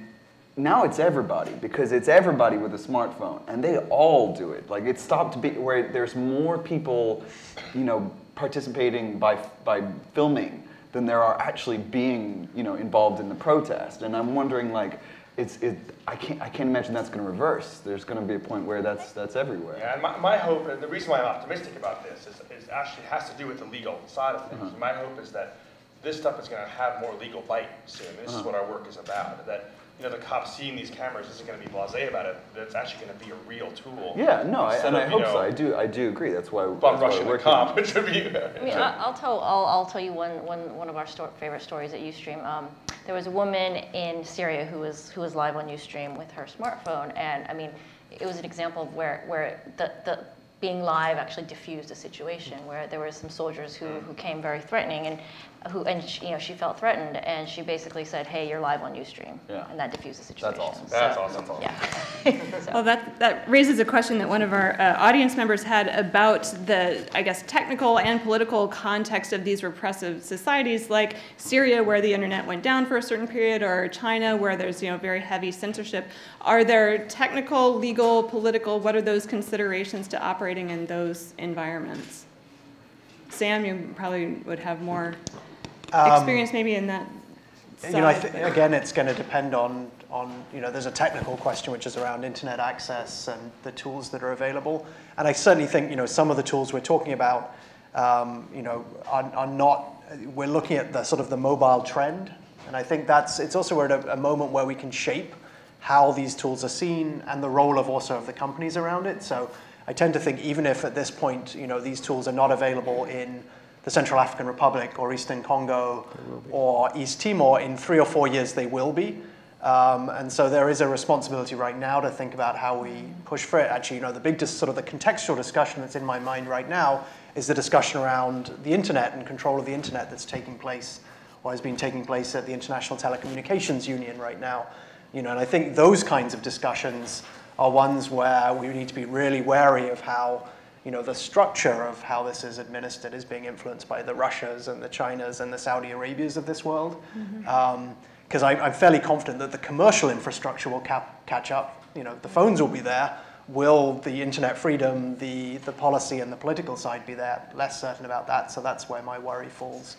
now it's everybody, because it's everybody with a smartphone, and they all do it. Like, it stopped where there's more people, you know, participating by filming than there are actually being, you know, involved in the protest. And I'm wondering, like, I can't imagine that's going to reverse. There's going to be a point where that's everywhere. Yeah, and my hope, and the reason why I'm optimistic about this is actually has to do with the legal side of things. My hope is that this stuff is going to have more legal bite soon. This is what our work is about. That, you know, the cops seeing these cameras isn't going to be blasé about it. That's actually going to be a real tool. Yeah, no, I hope so. I do agree. That's why bum rushing the cop. It should be. I mean, I'll tell you one of our favorite stories at Ustream. There was a woman in Syria who was live on Ustream with her smartphone, and I mean, it was an example of where the being live actually diffused a situation where there were some soldiers who came very threatening and she felt threatened, and she basically said, "Hey, you're live on Ustream," and that diffused the situation. That's awesome. Yeah. Well, that raises a question that one of our audience members had about the, I guess, technical and political context of these repressive societies like Syria, where the internet went down for a certain period, or China, where there's, you know, very heavy censorship. Are there technical, legal, political, what are those considerations to operating in those environments? Sam, you probably would have more experience maybe in that side. You know, again, it's going to depend on, you know, there's a technical question which is around internet access and the tools that are available. And I certainly think, you know, some of the tools we're talking about, you know, are not, we're looking at the sort of the mobile trend. And I think it's also we're at a moment where we can shape how these tools are seen and the role of also of the companies around it. So I tend to think even if at this point, you know, these tools are not available in the Central African Republic or Eastern Congo or East Timor, in 3 or 4 years they will be. And so there is a responsibility right now to think about how we push for it. Actually, you know, the big sort of the contextual discussion that's in my mind right now is the discussion around the internet and control of the internet that's taking place or has been taking place at the International Telecommunications Union right now. You know, and I think those kinds of discussions are ones where we need to be really wary of how, you know, the structure of how this is administered is being influenced by the Russias and the Chinas and the Saudi Arabias of this world. Because I'm fairly confident that the commercial infrastructure will catch up. You know, the phones will be there. Will the internet freedom, the policy and the political side be there? Less certain about that. So that's where my worry falls.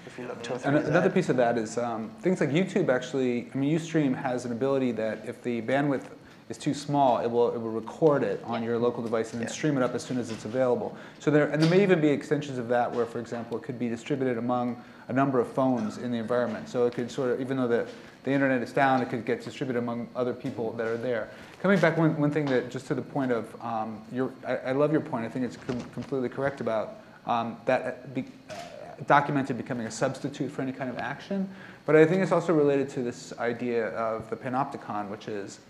If you look 2 or 3 And years another ahead. piece of that is things like YouTube actually, I mean, Ustream has an ability that if the bandwidth is too small, it will record it on your local device and then stream it up as soon as it's available. So there may even be extensions of that where, for example, it could be distributed among a number of phones in the environment. So it could sort of, even though the internet is down, it could get distributed among other people that are there. Coming back, one thing that, just to the point of, I love your point, I think it's completely correct about documented becoming a substitute for any kind of action. But I think it's also related to this idea of the panopticon, which is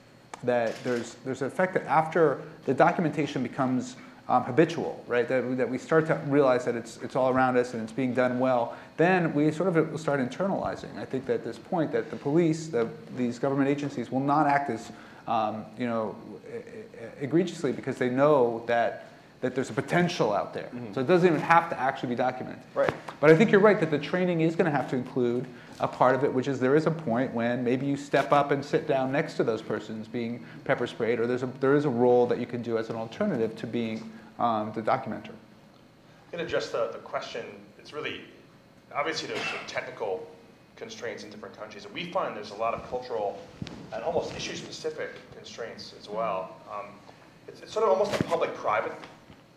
that there's an effect that after the documentation becomes habitual, right? That we start to realize that it's all around us and it's being done well, then we sort of start internalizing. I think that at this point that the police, these government agencies will not act as, you know, egregiously because they know that there's a potential out there. So it doesn't even have to actually be documented. Right. But I think you're right that the training is going to have to include a part of it, which is there is a point when maybe you step up and sit down next to those persons being pepper sprayed, or there is a role that you can do as an alternative to being the documenter. I'm going to address the question. It's really, obviously there's technical constraints in different countries. And we find there's a lot of cultural and almost issue-specific constraints as well. It's sort of almost a public-private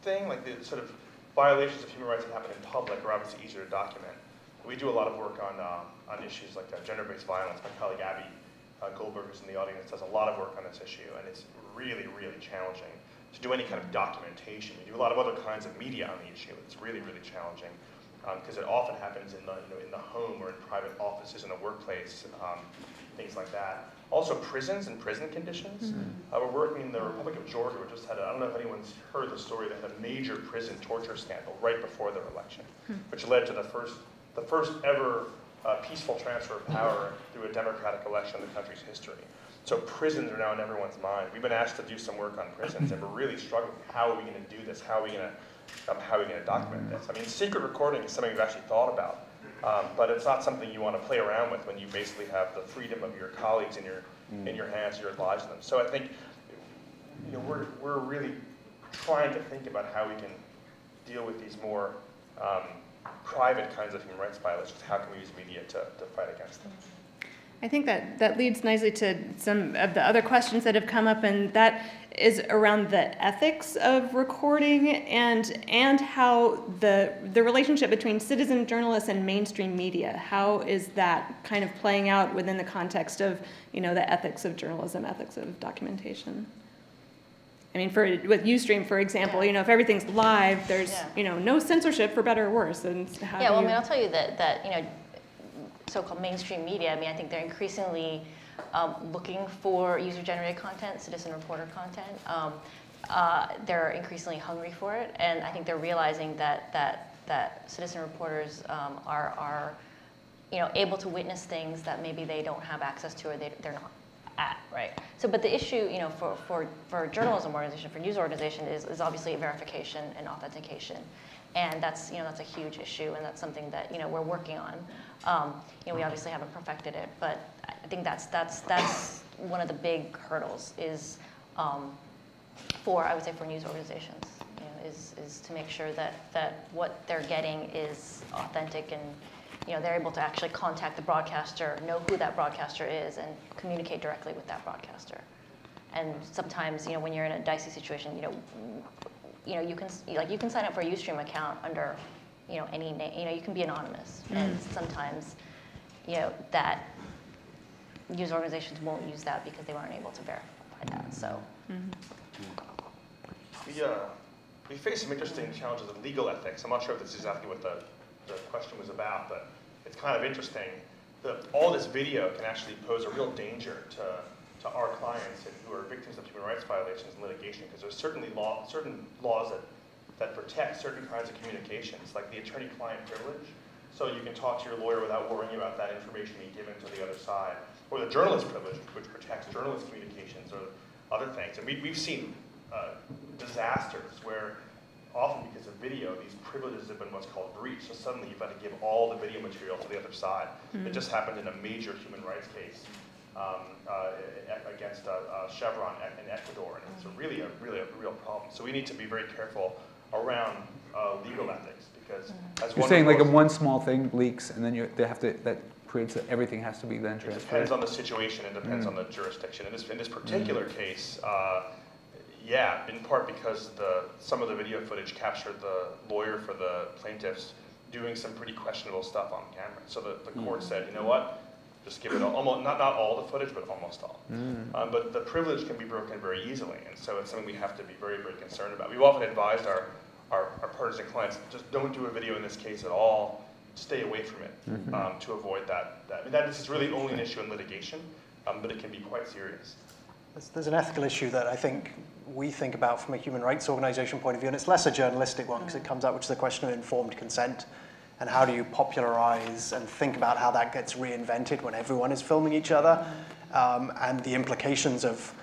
thing, like the sort of violations of human rights that happen in public are obviously easier to document. We do a lot of work on issues like gender-based violence. My colleague Abby Goldberg, who's in the audience, does a lot of work on this issue, and it's really, really challenging to do any kind of documentation. We do a lot of other kinds of media on the issue. It's really, really challenging because it often happens in the home or in private offices in the workplace, things like that. Also, prisons and prison conditions. We're working in the Republic of Georgia. We just had I don't know if anyone's heard the story. They had a major prison torture scandal right before their election, which led to the first ever peaceful transfer of power through a democratic election in the country's history. So prisons are now in everyone's mind. We've been asked to do some work on prisons, and we're really struggling. How are we going to do this? How are we going to document this? I mean, secret recording is something we've actually thought about. But it's not something you want to play around with when you basically have the freedom of your colleagues in your hands, your lives in them. So I think we're really trying to think about how we can deal with these more private kinds of human rights violations. How can we use media to fight against them? I think that leads nicely to some of the other questions that have come up, and that is around the ethics of recording and how the relationship between citizen journalists and mainstream media. How is that kind of playing out within the context of the ethics of journalism, ethics of documentation? I mean, with Ustream, for example, if everything's live, there's no censorship for better or worse. And well, I mean, I'll tell you that so-called mainstream media, I mean, I think they're increasingly looking for user-generated content, citizen reporter content. They're increasingly hungry for it, and I think they're realizing that citizen reporters are able to witness things that maybe they don't have access to or they're not at, right? So, but the issue, for a journalism organization, for a news organization, is obviously verification and authentication. And that's a huge issue, and that's something that we're working on. We obviously haven't perfected it, but I think that's one of the big hurdles is for news organizations is is to make sure that what they're getting is authentic and they're able to actually contact the broadcaster, know who that broadcaster is, and communicate directly with that broadcaster. And sometimes, when you're in a dicey situation, you can sign up for a Ustream account under, any name. You can be anonymous, and sometimes, that news organizations won't use that because they weren't able to verify that. So. We face some interesting challenges of legal ethics. I'm not sure if this is exactly what the question was about, but it's kind of interesting that all this video can actually pose a real danger to our clients who are victims of human rights violations and litigation, because there's certain laws that protect certain kinds of communications, like the attorney-client privilege. So you can talk to your lawyer without worrying about that information being given to the other side. Or the journalist privilege, which protects journalist communications or other things. And we've seen disasters where often because of video, these privileges have been what's called breached. So suddenly you've got to give all the video material to the other side. It just happened in a major human rights case against Chevron in Ecuador, and it's really a real problem. So we need to be very careful around legal ethics, because as you're saying, like, if one small thing leaks, and then that creates that everything has to be then transferred. It depends on the situation. It depends on the jurisdiction. In this particular case. Yeah, in part because some of the video footage captured the lawyer for the plaintiffs doing some pretty questionable stuff on camera. So the court said, you know what, just give it almost not all the footage, but almost all. But the privilege can be broken very easily, and so it's something we have to be very, very concerned about. We've often advised our partners and clients, just don't do a video in this case at all. Stay away from it to avoid that. I mean, this is really only an issue in litigation, but it can be quite serious. There's an ethical issue that I think we think about from a human rights organization point of view, and it's less a journalistic one because it comes out, which is the question of informed consent, and how do you popularize and think about how that gets reinvented when everyone is filming each other, and the implications of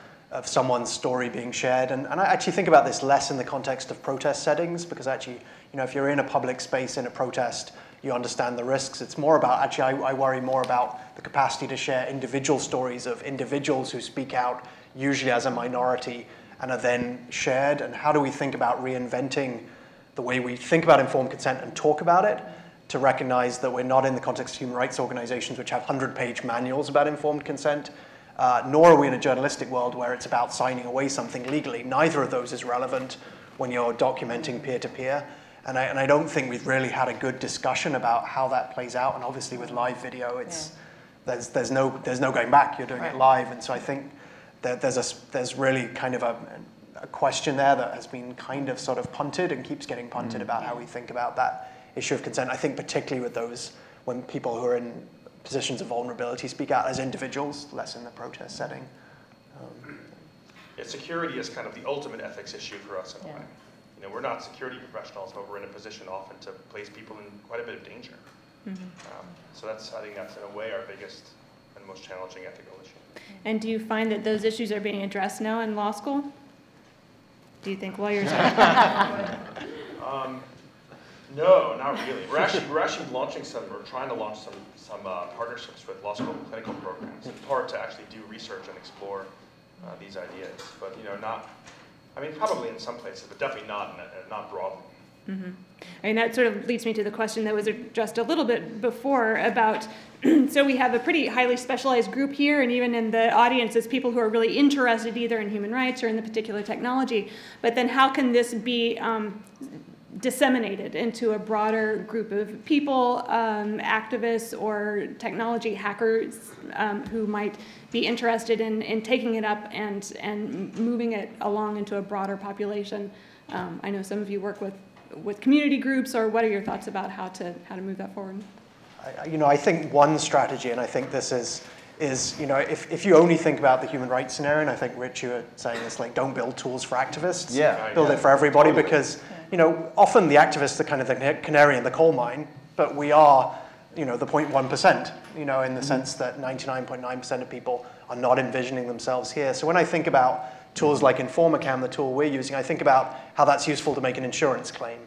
someone's story being shared. And I actually think about this less in the context of protest settings, because actually, if you're in a public space in a protest, you understand the risks. It's more about, actually, I worry more about the capacity to share individual stories of individuals who speak out, usually as a minority, and are then shared. And how do we think about reinventing the way we think about informed consent and talk about it, to recognize that we're not in the context of human rights organizations which have 100-page manuals about informed consent, nor are we in a journalistic world where it's about signing away something legally. Neither of those is relevant when you're documenting peer-to-peer. And I don't think we've really had a good discussion about how that plays out. And obviously with live video, there's no going back. You're doing it live. And so I think that there's really kind of a question there that has been kind of sort of punted and keeps getting punted about how we think about that issue of consent. I think particularly with those, when people who are in positions of vulnerability speak out as individuals, less in the protest setting. Security is kind of the ultimate ethics issue for us in a way. We're not security professionals, but we're in a position often to place people in quite a bit of danger. So I think that's in a way our biggest and most challenging ethical issue. And do you find that those issues are being addressed now in law school? Do you think lawyers are? No, not really. We're actually launching we're trying to launch some partnerships with law school clinical programs, in part to actually do research and explore these ideas. But not. I mean, probably in some places, but definitely not broadly. I mean, that sort of leads me to the question that was addressed a little bit before about, so we have a pretty highly specialized group here, and even in the audience, it's people who are really interested either in human rights or in the particular technology. But then how can this be disseminated into a broader group of people, activists or technology hackers who might be interested in taking it up and moving it along into a broader population? I know some of you work with community groups, or what are your thoughts about how to move that forward? I think one strategy, and I think this is if you only think about the human rights scenario, and I think Rich, you were saying this, like, don't build tools for activists, build it for everybody, because often the activists are kind of the canary in the coal mine, but we are the 0.1%, in the sense that 99.9% of people are not envisioning themselves here. So when I think about tools like InformaCam, the tool we're using, I think about how that's useful to make an insurance claim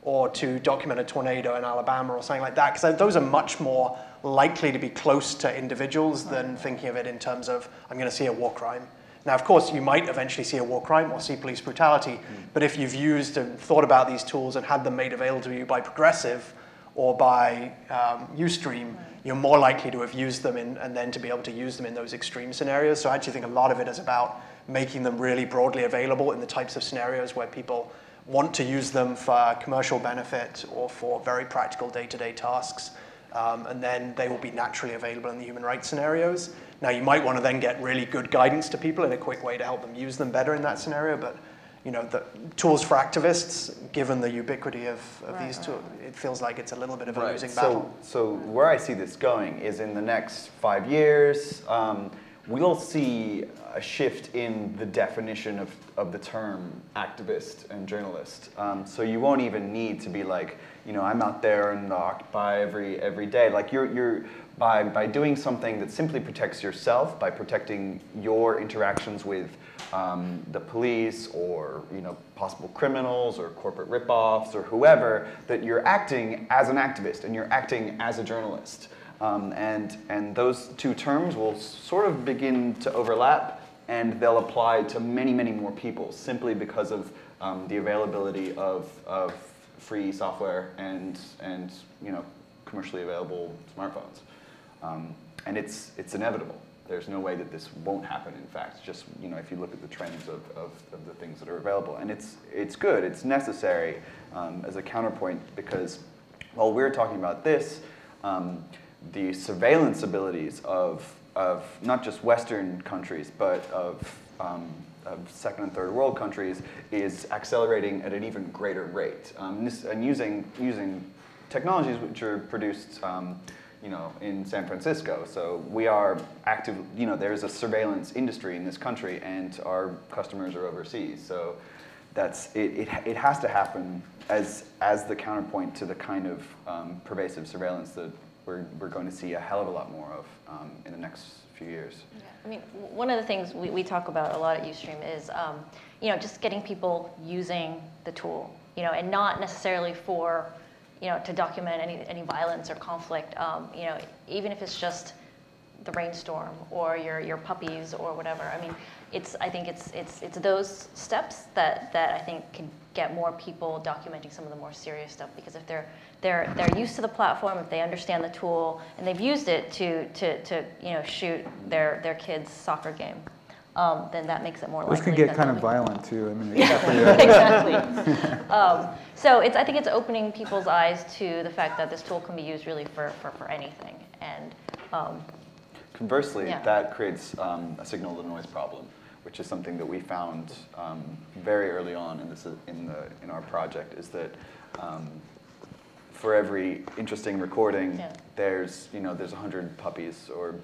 or to document a tornado in Alabama or something like that, because those are much more likely to be close to individuals than thinking of it in terms of, I'm going to see a war crime. Now, of course, you might eventually see a war crime or see police brutality, but if you've used and thought about these tools and had them made available to you by Progressive or by Ustream, you're more likely to have used them and then to be able to use them in those extreme scenarios. So I actually think a lot of it is about making them really broadly available in the types of scenarios where people want to use them for commercial benefit or for very practical day-to-day tasks. And then they will be naturally available in the human rights scenarios. Now, you might want to then get really good guidance to people in a quick way to help them use them better in that scenario, but the tools for activists, given the ubiquity of these tools, it feels like it's a little bit of a losing battle. So where I see this going is in the next 5 years, we'll see a shift in the definition of the term activist and journalist. So you won't even need to be like, I'm out there in the Occupy every day. Like you're by doing something that simply protects yourself, by protecting your interactions with the police or possible criminals or corporate ripoffs or whoever, that you're acting as an activist and you're acting as a journalist. And those two terms will sort of begin to overlap, and they'll apply to many, many more people simply because of the availability of free software and commercially available smartphones. And it's inevitable. There's no way that this won't happen, in fact. Just, if you look at the trends of the things that are available. And it's good, it's necessary as a counterpoint, because while we're talking about this, the surveillance abilities of not just Western countries, but of second and third world countries is accelerating at an even greater rate. And using technologies which are produced in San Francisco. So we are active, there's a surveillance industry in this country, and our customers are overseas. So it has to happen as the counterpoint to the kind of pervasive surveillance that we're going to see a hell of a lot more of in the next few years. Yeah. I mean, one of the things we talk about a lot at Ustream is, just getting people using the tool, and not necessarily for, to document any violence or conflict, even if it's just the rainstorm or your puppies or whatever. I mean, I think it's those steps that I think can get more people documenting some of the more serious stuff, because if they're used to the platform, if they understand the tool, and they've used it to shoot their kids' soccer game, then that makes it more likely. This can get kind of violent too. I mean, exactly. So I think it's opening people's eyes to the fact that this tool can be used really for anything. And conversely, that creates a signal-to-noise problem, which is something that we found very early on in our project. Is that for every interesting recording, there's 100 puppies or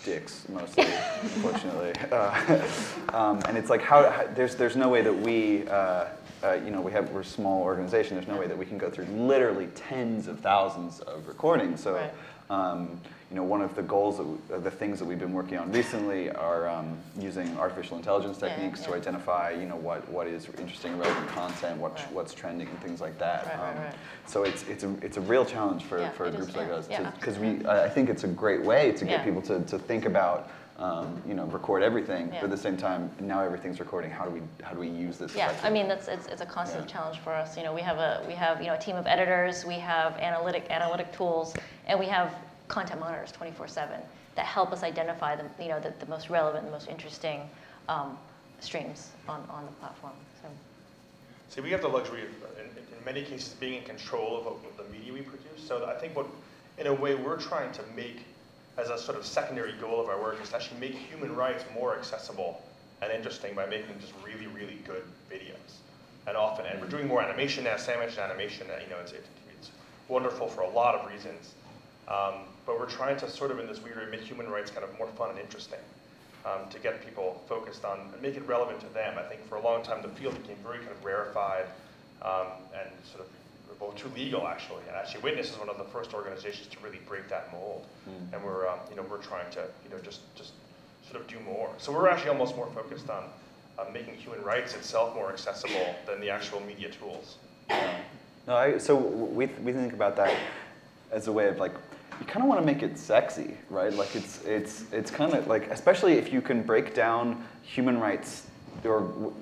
dicks mostly, unfortunately, and it's like there's no way that we're a small organization. There's no way that we can go through literally tens of thousands of recordings. So. One of the goals, the things that we've been working on recently are using artificial intelligence techniques to identify, what is interesting, relevant content, what's trending, and things like that. So it's a real challenge for groups like us, because I think it's a great way to get people to think about, record everything, but at the same time, now everything's recording. How do we use this? Yeah, I mean it's a constant challenge for us. We have a team of editors, we have analytic tools, and we have content monitors 24/7 that help us identify the most relevant, the most interesting streams on the platform. See, we have the luxury of, in many cases, being in control of the media we produce. So I think in a way, we're trying to make, as a sort of secondary goal of our work, is to actually make human rights more accessible and interesting by making just really, really good videos. And we're doing more animation now, sandwich animation. It's wonderful for a lot of reasons. But we're trying to sort of, in this weird way, make human rights kind of more fun and interesting, to get people focused on and make it relevant to them. I think for a long time the field became very kind of rarefied and sort of too legal, actually. And actually, Witness is one of the first organizations to really break that mold. And we're trying to just sort of do more. So we're actually almost more focused on making human rights itself more accessible than the actual media tools. So we think about that as a way of you kind of want to make it sexy, right? Like it's kind of like, especially if you can break down human rights or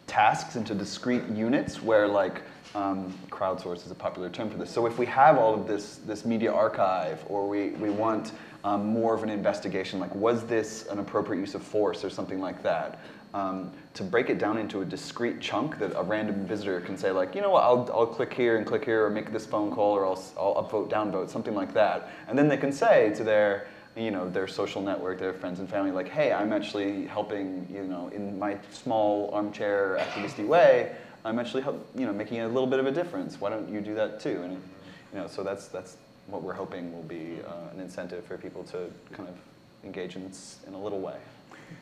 tasks into discrete units where like, crowdsource is a popular term for this. So if we have all of this media archive, or we want more of an investigation, like was this an appropriate use of force or something like that, to break it down into a discrete chunk that a random visitor can say like, you know what, I'll click here, or make this phone call, or I'll upvote, downvote, something like that. And then they can say to their, their social network, their friends and family, like, hey, I'm actually helping, in my small armchair activisty way, I'm actually making a little bit of a difference. Why don't you do that too? And so that's what we're hoping will be an incentive for people to kind of engage in a little way.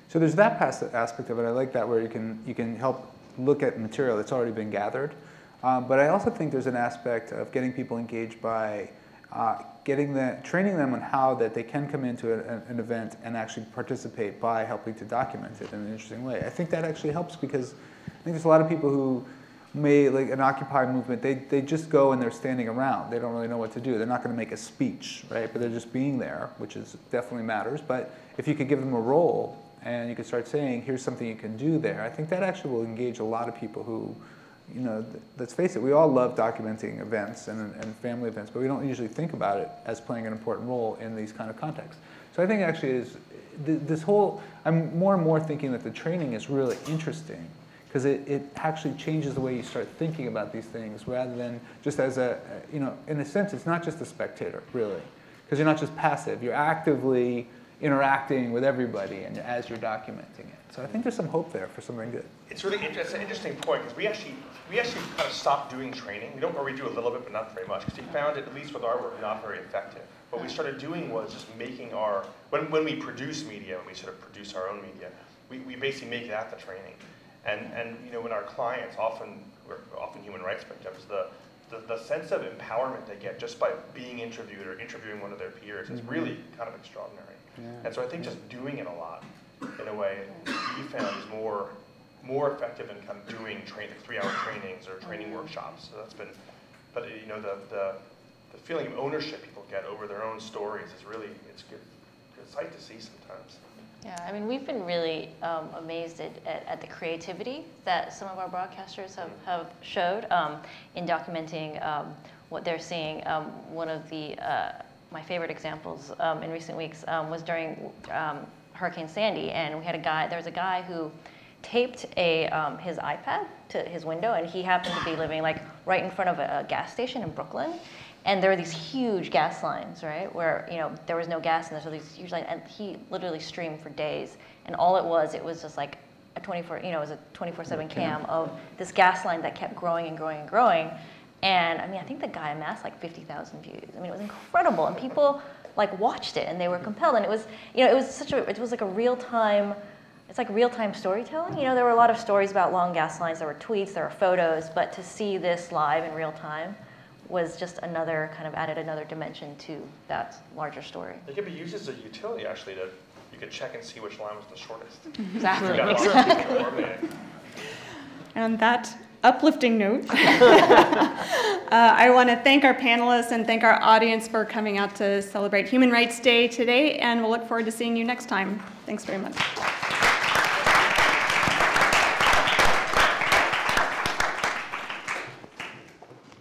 So there's that aspect of it. I like that, where you can help look at material that's already been gathered. But I also think there's an aspect of getting people engaged by training them on how that they can come into an event and actually participate by helping to document it in an interesting way. I think that actually helps, because I think there's a lot of people who like an Occupy movement, they just go and they're standing around. They don't really know what to do. They're not going to make a speech, right? But they're just being there, which definitely matters. But if you could give them a role and you could start saying, here's something you can do there, I think that actually will engage a lot of people who, let's face it, we all love documenting events and family events, but we don't usually think about it as playing an important role in these kind of contexts. So I think actually I'm more and more thinking that the training is really interesting, because it actually changes the way you start thinking about these things, rather than just as in a sense, it's not just a spectator, really, because you're not just passive, you're actively interacting with everybody and as you're documenting it. So I think there's some hope there for something good. It's really it's an interesting point, because we actually kind of stopped doing training. We do a little bit, but not very much, because we found it, at least with our work, not very effective. What we started doing was just making when we produce media, when we sort of produce our own media, we basically make that the training. And when our clients, often human rights victims, the sense of empowerment they get just by being interviewed or interviewing one of their peers is really kind of extraordinary. Yeah. And so I think just doing it a lot, in a way, we found is more effective than kind of doing 3-hour trainings or training workshops. So that's been, but the feeling of ownership people get over their own stories is really, it's good sight to see sometimes. Yeah, I mean, we've been really amazed at the creativity that some of our broadcasters have showed in documenting what they're seeing. One of my favorite examples in recent weeks was during Hurricane Sandy, and there was a guy who taped his iPad to his window, and he happened to be living like right in front of a gas station in Brooklyn. And there were these huge gas lines, right, where there was no gas, and there's these huge lines, and he literally streamed for days. And all it was just like a 24/7 cam of this gas line that kept growing and growing and growing. And I mean, I think the guy amassed like 50,000 views. I mean, it was incredible, and people like watched it, and they were compelled. And it was, it was like a real-time. It's like real-time storytelling. There were a lot of stories about long gas lines. There were tweets, there were photos, but to see this live in real time was just added another dimension to that larger story. It could be used as a utility, actually, you could check and see which line was the shortest. Exactly. On that uplifting note, I want to thank our panelists and thank our audience for coming out to celebrate Human Rights Day today, and we'll look forward to seeing you next time. Thanks very much.